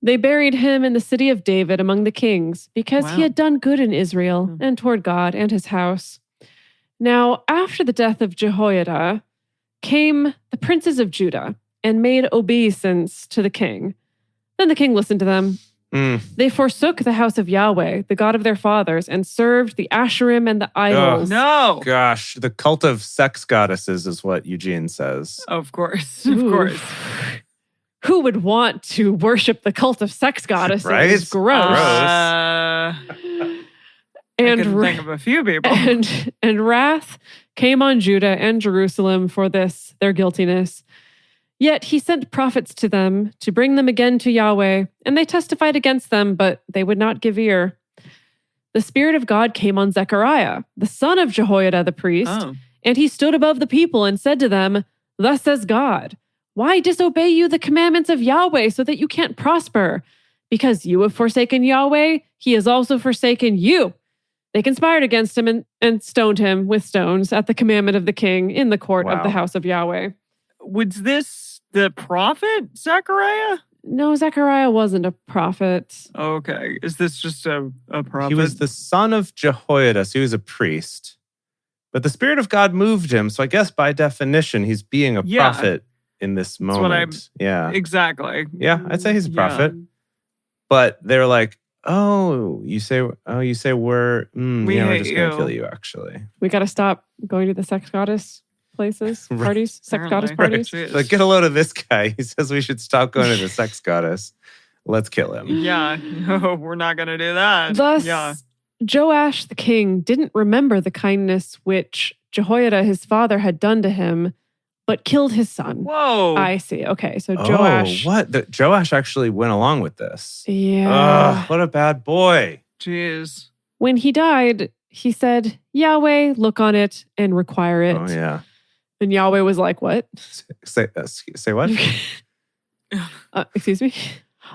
They buried him in the city of David among the kings because Wow. he had done good in Israel Hmm. and toward God and his house. Now, after the death of Jehoiada, came the princes of Judah and made obeisance to the king. Then the king listened to them. They forsook the house of Yahweh, the God of their fathers, and served the Asherim and the idols. No. Gosh, the cult of sex goddesses is what Eugene says. Of course. Of Ooh. course. who would want to worship the cult of sex goddesses? Right? Gross. And I can think of a few people. And wrath came on Judah and Jerusalem for this, their guiltiness. Yet he sent prophets to them to bring them again to Yahweh, and they testified against them, but they would not give ear. The Spirit of God came on Zechariah, the son of Jehoiada the priest, and he stood above the people and said to them, "Thus says God, why disobey you the commandments of Yahweh so that you can't prosper? Because you have forsaken Yahweh, he has also forsaken you." They conspired against him and stoned him with stones at the commandment of the king in the court of the house of Yahweh. Was this the prophet Zechariah? No, Zechariah wasn't a prophet. Okay. Is this just a prophet? He was the son of Jehoiada, so he was a priest. But the Spirit of God moved him, so I guess by definition, he's being a prophet in this moment. Exactly. Yeah, I'd say he's a prophet. But they're like, you say we're just going to kill you, actually. We got to stop going to the sex goddess places, parties, sex goddess parties. Right. Like, get a load of this guy. He says we should stop going to the sex goddess. Let's kill him. Yeah, no, we're not going to do that. Thus, Joash the king didn't remember the kindness which Jehoiada his father had done to him, but killed his son. Whoa. I see. Okay, so Joash. What? Joash actually went along with this. Yeah. What a bad boy. Jeez. When he died, he said, "Yahweh, look on it and require it." Oh, yeah. And Yahweh was like, "What?" Say what? Excuse me?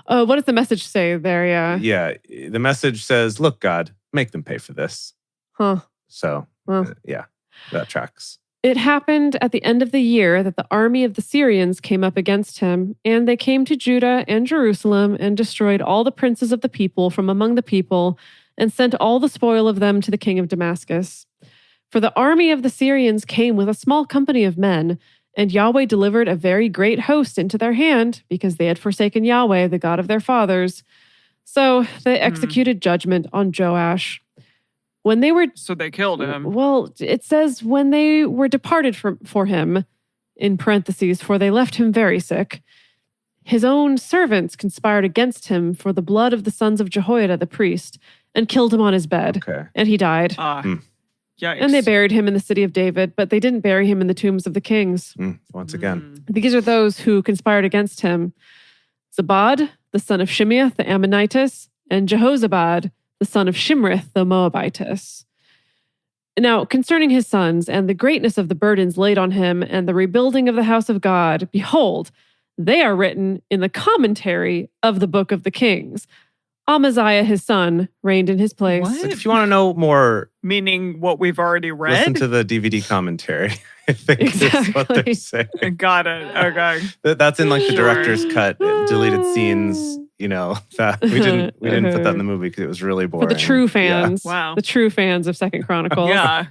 What does the message say there? Yeah, the message says, "Look, God, make them pay for this." Huh. So, that tracks. It happened at the end of the year that the army of the Syrians came up against him, and they came to Judah and Jerusalem and destroyed all the princes of the people from among the people and sent all the spoil of them to the king of Damascus. For the army of the Syrians came with a small company of men, and Yahweh delivered a very great host into their hand because they had forsaken Yahweh, the God of their fathers. So they executed judgment on Joash. So they killed him. Well, it says when they were departed for him, in parentheses, for they left him very sick, his own servants conspired against him for the blood of the sons of Jehoiada the priest and killed him on his bed. Okay. And he died. Yikes. And they buried him in the city of David, but they didn't bury him in the tombs of the kings. Once again. These are those who conspired against him. Zabad, the son of Shimeath the Ammonitess, and Jehozabad, the son of Shimrith the Moabitess. Now, concerning his sons and the greatness of the burdens laid on him and the rebuilding of the house of God, behold, they are written in the commentary of the book of the kings. Amaziah, his son, reigned in his place. What? If you want to know more... Meaning what we've already read? Listen to the DVD commentary. I think that's what they're saying. Got it. Okay. That's in like the director's cut, deleted scenes. You know, that we didn't put that in the movie because it was really boring. For the true fans. Yeah. Wow. The true fans of 2 Chronicles. Yeah.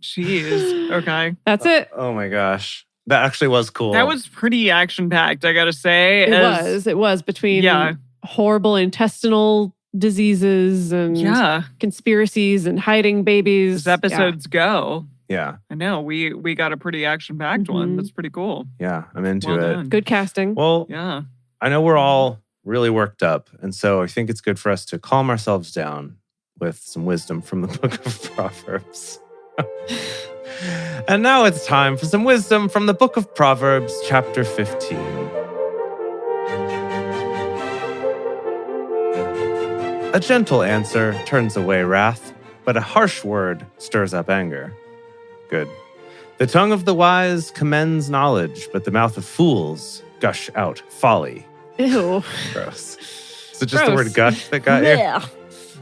Jeez. Okay. That's it. Oh my gosh. That actually was cool. That was pretty action-packed, I gotta say. It was between horrible intestinal diseases and conspiracies and hiding babies. As episodes go. Yeah. I know. We got a pretty action-packed one. That's pretty cool. Yeah, I'm into it. Good casting. Well, yeah. I know we're all really worked up, and so I think it's good for us to calm ourselves down with some wisdom from the book of Proverbs. And now it's time for some wisdom from the book of Proverbs, chapter 15. A gentle answer turns away wrath, but a harsh word stirs up anger. Good. The tongue of the wise commends knowledge, but the mouth of fools gush out folly. Ew. Gross. Is it just the word gush that got you? Yeah.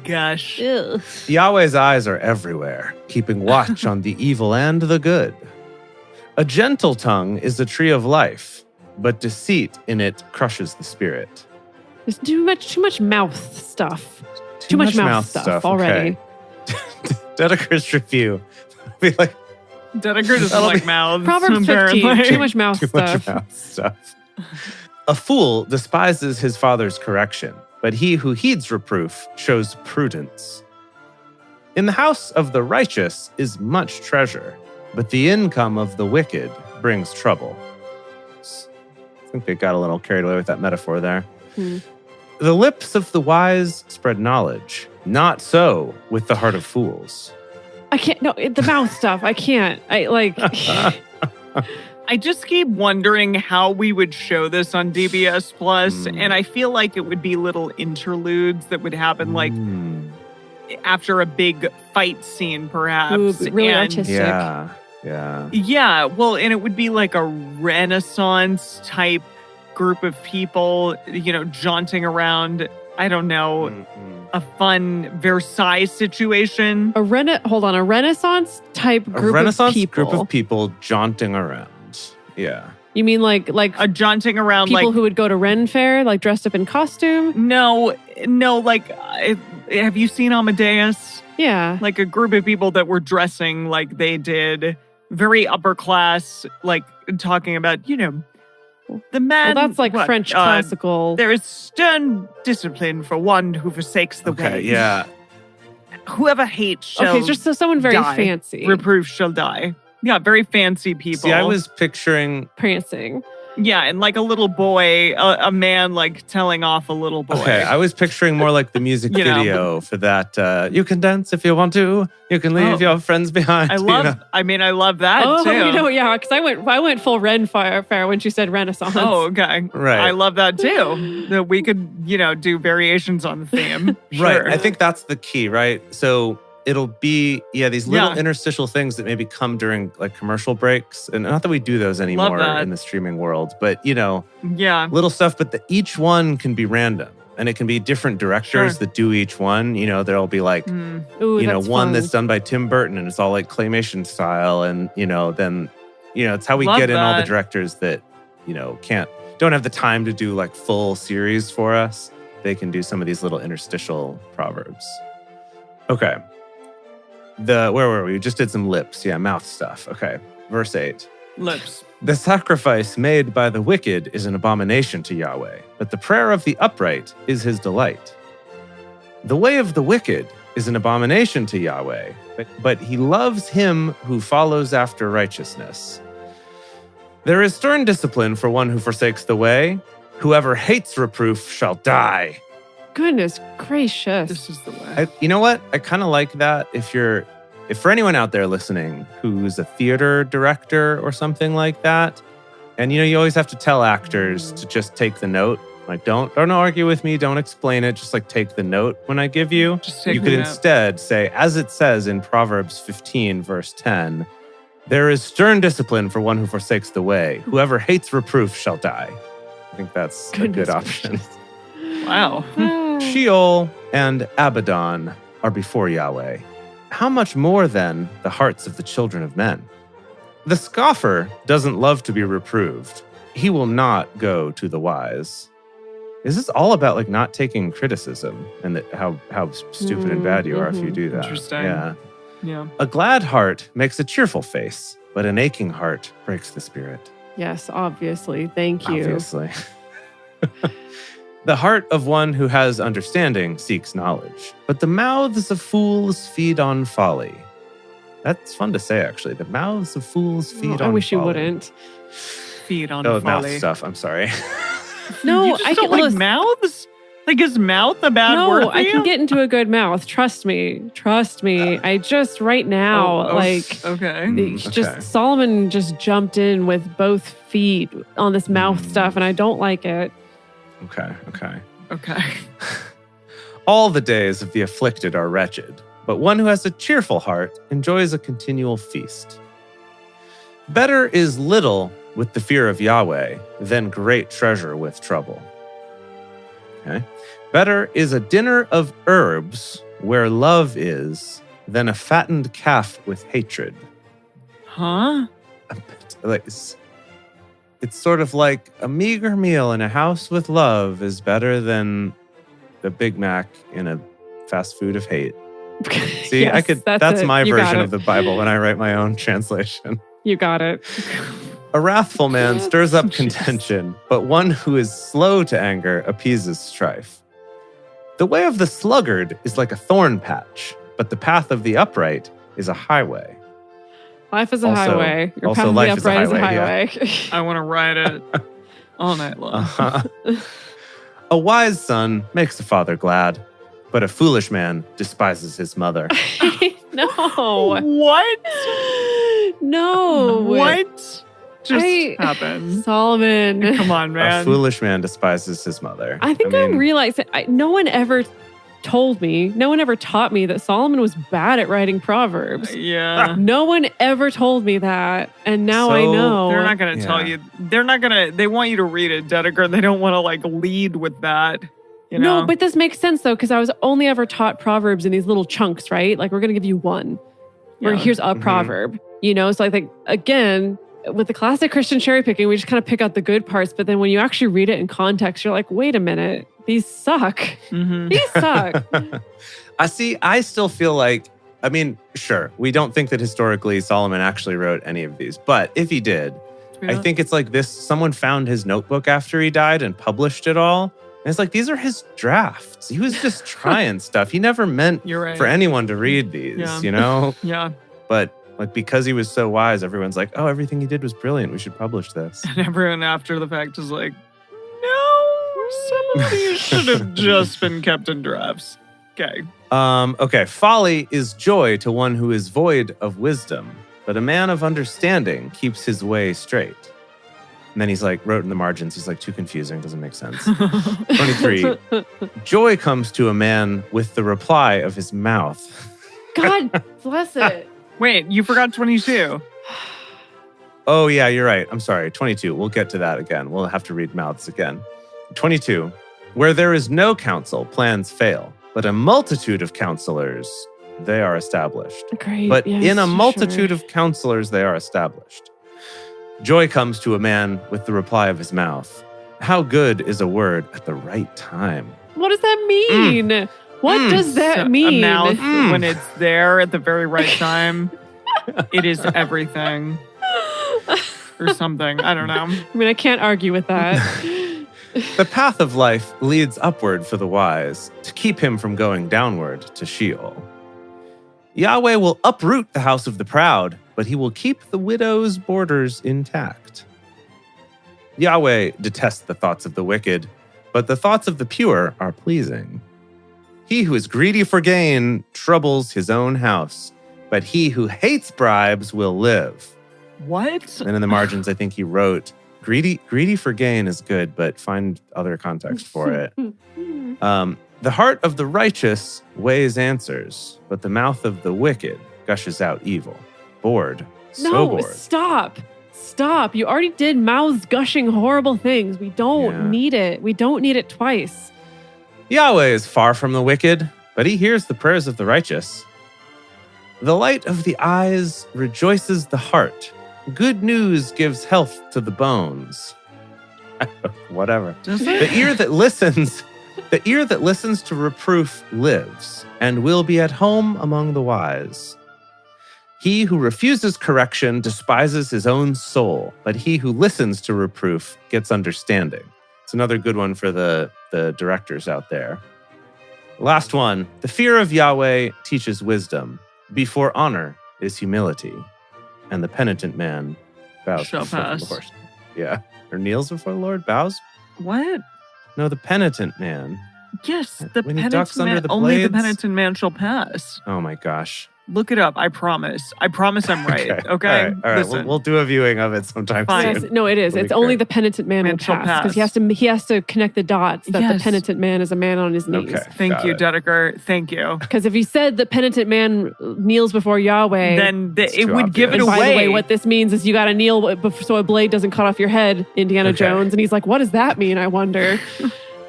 Gosh. Ew. Yahweh's eyes are everywhere, keeping watch on the evil and the good. A gentle tongue is the tree of life, but deceit in it crushes the spirit. There's too much mouth stuff. Too much mouth stuff already. Okay. Dedeker's review. Be like, Dedeker doesn't like mouths. Proverbs 15. Too much mouth stuff. Much mouth stuff. A fool despises his father's correction, but he who heeds reproof shows prudence. In the house of the righteous is much treasure, but the income of the wicked brings trouble. think they got a little carried away with that metaphor there. The lips of the wise spread knowledge. Not so with the heart of fools. I can't. No, the mouth stuff. I can't. I just keep wondering how we would show this on DBS Plus, and I feel like it would be little interludes that would happen like after a big fight scene, perhaps. Ooh, really artistic. Yeah, well, and it would be like a Renaissance type group of people, jaunting around, I don't know, a fun Versailles situation. A Renaissance type group of people. Group of people jaunting around. Yeah. You mean like a jaunting around people who would go to Ren Fair, like dressed up in costume? No, like have you seen Amadeus? Yeah. Like a group of people that were dressing like they did, very upper class, like talking about, the man. Well, that's like French classical. There is stern discipline for one who forsakes the way. Okay, yeah. Whoever hates shall Okay, just someone very die. fancy. Reproof shall die. Yeah, very fancy people. See, I was picturing prancing. Yeah, and like a little boy, a man like telling off a little boy. Okay, I was picturing more like the music video for that. You can dance if you want to. You can leave your friends behind. I love that too. Yeah, because I went full Ren Fair when she said Renaissance. Oh, okay. Right. I love that too. That we could, do variations on the theme. Sure. Right. I think that's the key, right? So it'll be, these little interstitial things that maybe come during like commercial breaks. And not that we do those anymore in the streaming world, but little stuff, but each one can be random. And it can be different directors that do each one. There'll be like, one that's done by Tim Burton and it's all like claymation style. And, then, it's how we get in all the directors that, don't have the time to do like full series for us. They can do some of these little interstitial proverbs. Okay. Where were we? We just did some lips. Yeah, mouth stuff. Okay. Verse 8. Lips. The sacrifice made by the wicked is an abomination to Yahweh, but the prayer of the upright is his delight. The way of the wicked is an abomination to Yahweh, but he loves him who follows after righteousness. There is stern discipline for one who forsakes the way. Whoever hates reproof shall die. Goodness gracious. This is the way. You know what? I kind of like that if for anyone out there listening who's a theater director or something like that, and you always have to tell actors to just take the note. Like, don't argue with me, don't explain it, just like take the note when I give you. You could instead say, as it says in Proverbs 15, verse 10, there is stern discipline for one who forsakes the way. Whoever hates reproof shall die. I think that's a good option. Wow. Sheol and Abaddon are before Yahweh. How much more, then, the hearts of the children of men? The scoffer doesn't love to be reproved. He will not go to the wise. Is this all about like not taking criticism and how stupid and bad you are if you do that? Interesting. Yeah. A glad heart makes a cheerful face, but an aching heart breaks the spirit. Yes, obviously. Thank you. Obviously. The heart of one who has understanding seeks knowledge, but the mouths of fools feed on folly. That's fun to say, actually. The mouths of fools feed on folly. I wish you wouldn't. Feed on folly. Mouth stuff. I'm sorry. No, I don't like mouths. Like, is mouth a bad word for I can get into a good mouth. Trust me. I just right now, Solomon just jumped in with both feet on this mouth stuff, and I don't like it. Okay. All the days of the afflicted are wretched, but one who has a cheerful heart enjoys a continual feast. Better is little with the fear of Yahweh than great treasure with trouble. Okay. Better is a dinner of herbs where love is than a fattened calf with hatred. Huh? It's sort of like a meager meal in a house with love is better than the Big Mac in a fast food of hate. See, yes, that's my version of the Bible when I write my own translation. You got it. A wrathful man stirs up contention, but one who is slow to anger appeases strife. The way of the sluggard is like a thorn patch, but the path of the upright is a highway. Life is a highway. Your path of the upright is a highway. I want to ride it. All night long. A wise son makes the father glad, but a foolish man despises his mother. No. What? No. What just happened? Solomon. Come on, man. A foolish man despises his mother. I think I realized that no one ever told me, no one ever taught me that Solomon was bad at writing Proverbs. Yeah. No one ever told me that. And now I know. They're not going to tell you. They want you to read it, Dedeker. They don't want to like lead with that. You know? No, but this makes sense though, because I was only ever taught Proverbs in these little chunks, right? Like we're going to give you one. Or here's a proverb, you know? So I think, again, with the classic Christian cherry picking, we just kind of pick out the good parts. But then when you actually read it in context, you're like, wait a minute, these suck. Mm-hmm. These suck. I still feel like, I mean, sure, we don't think that historically Solomon actually wrote any of these. But if he did, I think it's like this. Someone found his notebook after he died and published it all. And it's like, these are his drafts. He was just trying stuff. He never meant for anyone to read these, you know? Yeah. But like, because he was so wise, everyone's like, oh, everything he did was brilliant. We should publish this. And everyone after the fact is like, no, some of these should have just been kept in drafts. Okay. Okay. Folly is joy to one who is void of wisdom, but a man of understanding keeps his way straight. And then he's like, wrote in the margins, he's like, too confusing, doesn't make sense. 23. Joy comes to a man with the reply of his mouth. God bless it. Wait, you forgot 22. Oh, yeah, you're right. I'm sorry. 22. We'll get to that again. We'll have to read mouths again. 22. Where there is no counsel, plans fail, but a multitude of counselors, they are established. Great. But in a multitude of counselors, they are established. Joy comes to a man with the reply of his mouth. How good is a word at the right time? What does that mean? What does that mean? A mouth, when it's there at the very right time, it is everything. Or something. I don't know. I mean, I can't argue with that. The path of life leads upward for the wise, to keep him from going downward to Sheol. Yahweh will uproot the house of the proud, but he will keep the widow's borders intact. Yahweh detests the thoughts of the wicked, but the thoughts of the pure are pleasing. He who is greedy for gain troubles his own house, but he who hates bribes will live. What? And in the margins, I think he wrote, greedy for gain is good, but find other context for it. The heart of the righteous weighs answers, but the mouth of the wicked gushes out evil. Bored. So bored. Stop. You already did mouths gushing horrible things. We don't need it. We don't need it twice. Yahweh is far from the wicked, but he hears the prayers of the righteous. The light of the eyes rejoices the heart. Good news gives health to the bones. Whatever. The ear that listens to reproof lives and will be at home among the wise. He who refuses correction despises his own soul, but he who listens to reproof gets understanding. It's another good one for the directors out there. Last one. The fear of Yahweh teaches wisdom. Before honor is humility. And the penitent man bows before the Lord. Yeah. Or kneels before the Lord? Bows? What? No, the penitent man. Yes, the when he penitent ducks man. under the Only the blades? penitent man shall pass. Oh my gosh. Look it up. I promise. I promise I'm right. Okay? All right. Listen. We'll do a viewing of it sometime Fine. soon. No, it is. It's only the penitent man will pass. Because he has to connect the dots that the penitent man is a man on his knees. Okay. Thank you, Dedeker. Thank you. Because if he said the penitent man kneels before Yahweh, then it would give it and away. By the way, what this means is you got to kneel so a blade doesn't cut off your head, Indiana Jones. And he's like, what does that mean, I wonder?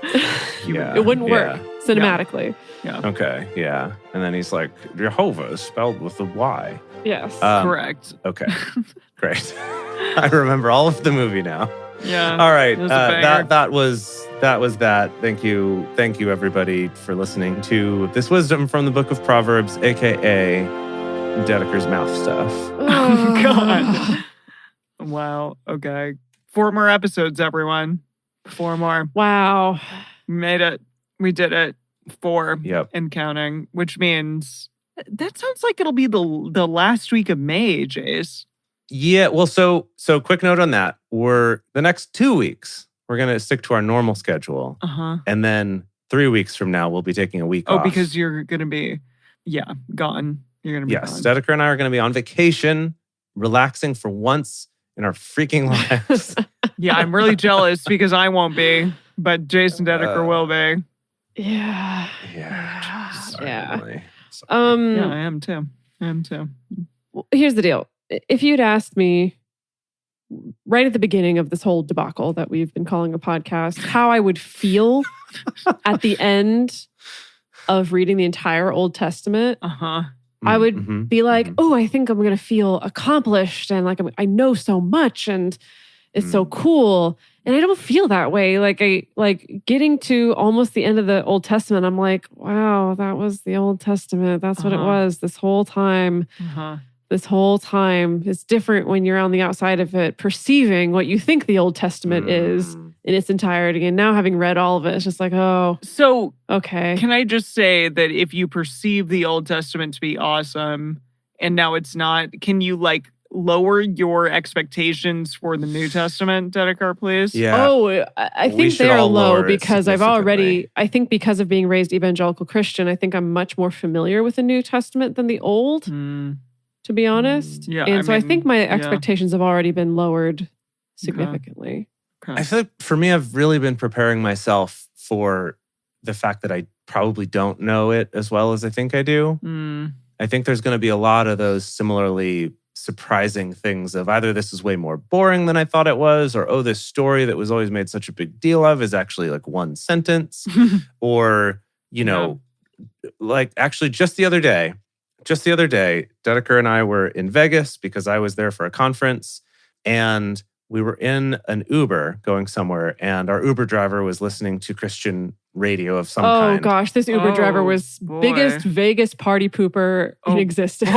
It wouldn't work cinematically. Yeah. Okay, yeah. And then he's like, Jehovah is spelled with a Y. Yes. Correct. Okay, great. I remember all of the movie now. Yeah. All right. That was that. Thank you everybody for listening to this wisdom from the book of Proverbs, aka Dedeker's mouth stuff. Oh God. Wow. Okay. 4 more episodes, everyone. 4 more. Wow. We made it. We did it. 4 and counting, which means that sounds like it'll be the last week of May, Jace. Yeah, well, so quick note on that. The next 2 weeks, We're going to stick to our normal schedule. And then 3 weeks from now, we'll be taking a week off. Oh, because you're going to be, gone. You're going to be gone. Yes, Dedeker and I are going to be on vacation, relaxing for once in our freaking lives. Yeah, I'm really jealous because I won't be, but Jason Dedeker will be. Yeah. Certainly. Yeah, I am too. Well, here's the deal. If you'd asked me right at the beginning of this whole debacle that we've been calling a podcast, how I would feel at the end of reading the entire Old Testament, I would be like, oh, I think I'm going to feel accomplished and like I know so much and it's so cool. And I don't feel that way. Like getting to almost the end of the Old Testament, I'm like, wow, that was the Old Testament. That's what it was this whole time. This whole time. It's different when you're on the outside of it, perceiving what you think the Old Testament is in its entirety. And now having read all of it, it's just like, oh. So, okay. Can I just say that if you perceive the Old Testament to be awesome and now it's not, can you like lower your expectations for the New Testament, Dedeker, please? Yeah. Oh, I think they're low because I think because of being raised evangelical Christian, I think I'm much more familiar with the New Testament than the Old, to be honest. Yeah. And I think my expectations have already been lowered significantly. Okay. I feel like for me, I've really been preparing myself for the fact that I probably don't know it as well as I think I do. I think there's going to be a lot of those similarly surprising things of either this is way more boring than I thought it was, or this story that was always made such a big deal of is actually like one sentence, or, like actually just the other day, Dedeker and I were in Vegas because I was there for a conference, and we were in an Uber going somewhere, and our Uber driver was listening to Christian radio of some kind. Oh gosh, this Uber driver was biggest Vegas party pooper in existence.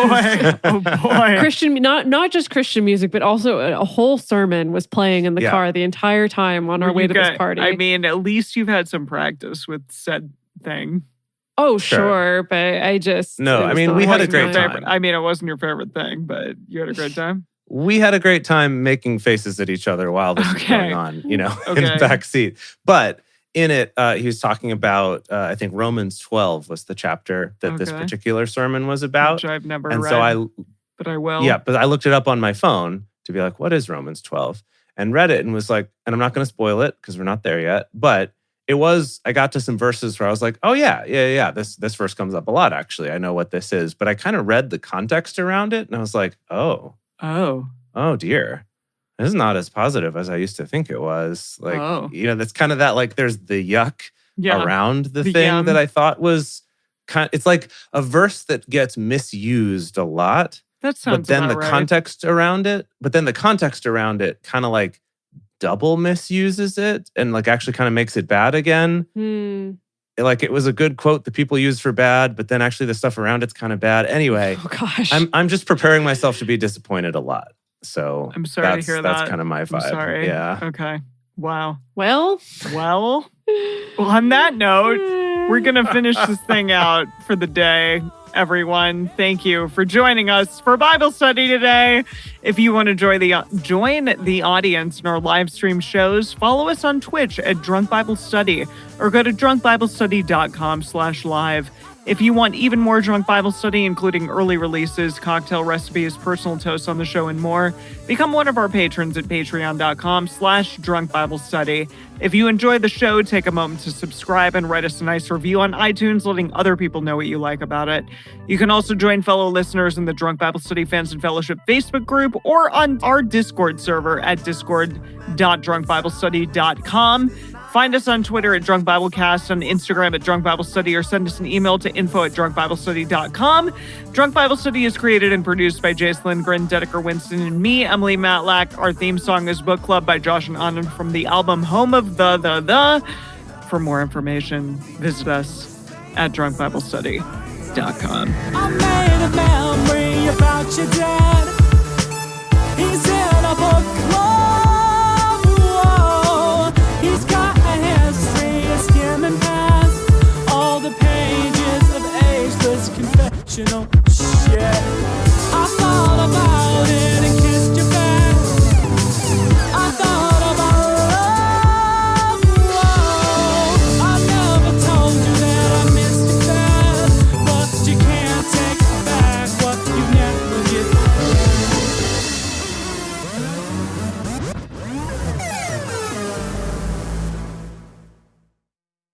Oh boy. Christian, not just Christian music, but also a whole sermon was playing in the car the entire time on our way to this party. I mean, at least you've had some practice with said thing. Oh, sure, but I just... No, I mean, we had a great time. I mean, it wasn't your favorite thing, but you had a great time? We had a great time making faces at each other while this was going on, in the back seat. But in it, he was talking about, I think Romans 12 was the chapter that this particular sermon was about. Which I've never read, but I will. Yeah, but I looked it up on my phone to be like, what is Romans 12? And read it and was like, and I'm not going to spoil it because we're not there yet, but I got to some verses where I was like, oh yeah. This verse comes up a lot, actually. I know what this is. But I kind of read the context around it and I was like, oh dear. This is not as positive as I used to think it was. Like, that's kind of that, like, there's the yuck around the thing that I thought was it's like a verse that gets misused a lot. That sounds But then the context around it kind of like double misuses it and like actually kind of makes it bad again. Like it was a good quote that people use for bad, but then actually the stuff around it's kind of bad. Anyway, I'm just preparing myself to be disappointed a lot. So I'm sorry to hear that. That's kind of my vibe. I'm sorry. Yeah. Okay. Wow. Well, on that note, we're going to finish this thing out for the day. Everyone, thank you for joining us for Bible study today. If you want to join the audience in our live stream shows, follow us on Twitch at Drunk Bible Study or go to drunkbiblestudy.com/live. If you want even more Drunk Bible Study, including early releases, cocktail recipes, personal toasts on the show, and more, become one of our patrons at patreon.com/drunkbiblestudy. If you enjoy the show, take a moment to subscribe and write us a nice review on iTunes, letting other people know what you like about it. You can also join fellow listeners in the Drunk Bible Study Fans and Fellowship Facebook group or on our Discord server at discord.drunkbiblestudy.com. Find us on Twitter at Drunk Biblecast, on Instagram at Drunk Bible Study, or send us an email to info@drunkbiblestudy.com. Drunk Bible Study is created and produced by Jace Lindgren, Dedeker Winston, and me, Emily Matlack. Our theme song is Book Club by Josh and Anand from the album Home of the. For more information, visit us at drunkbiblestudy.com. I made a memory about your dad. He's in a book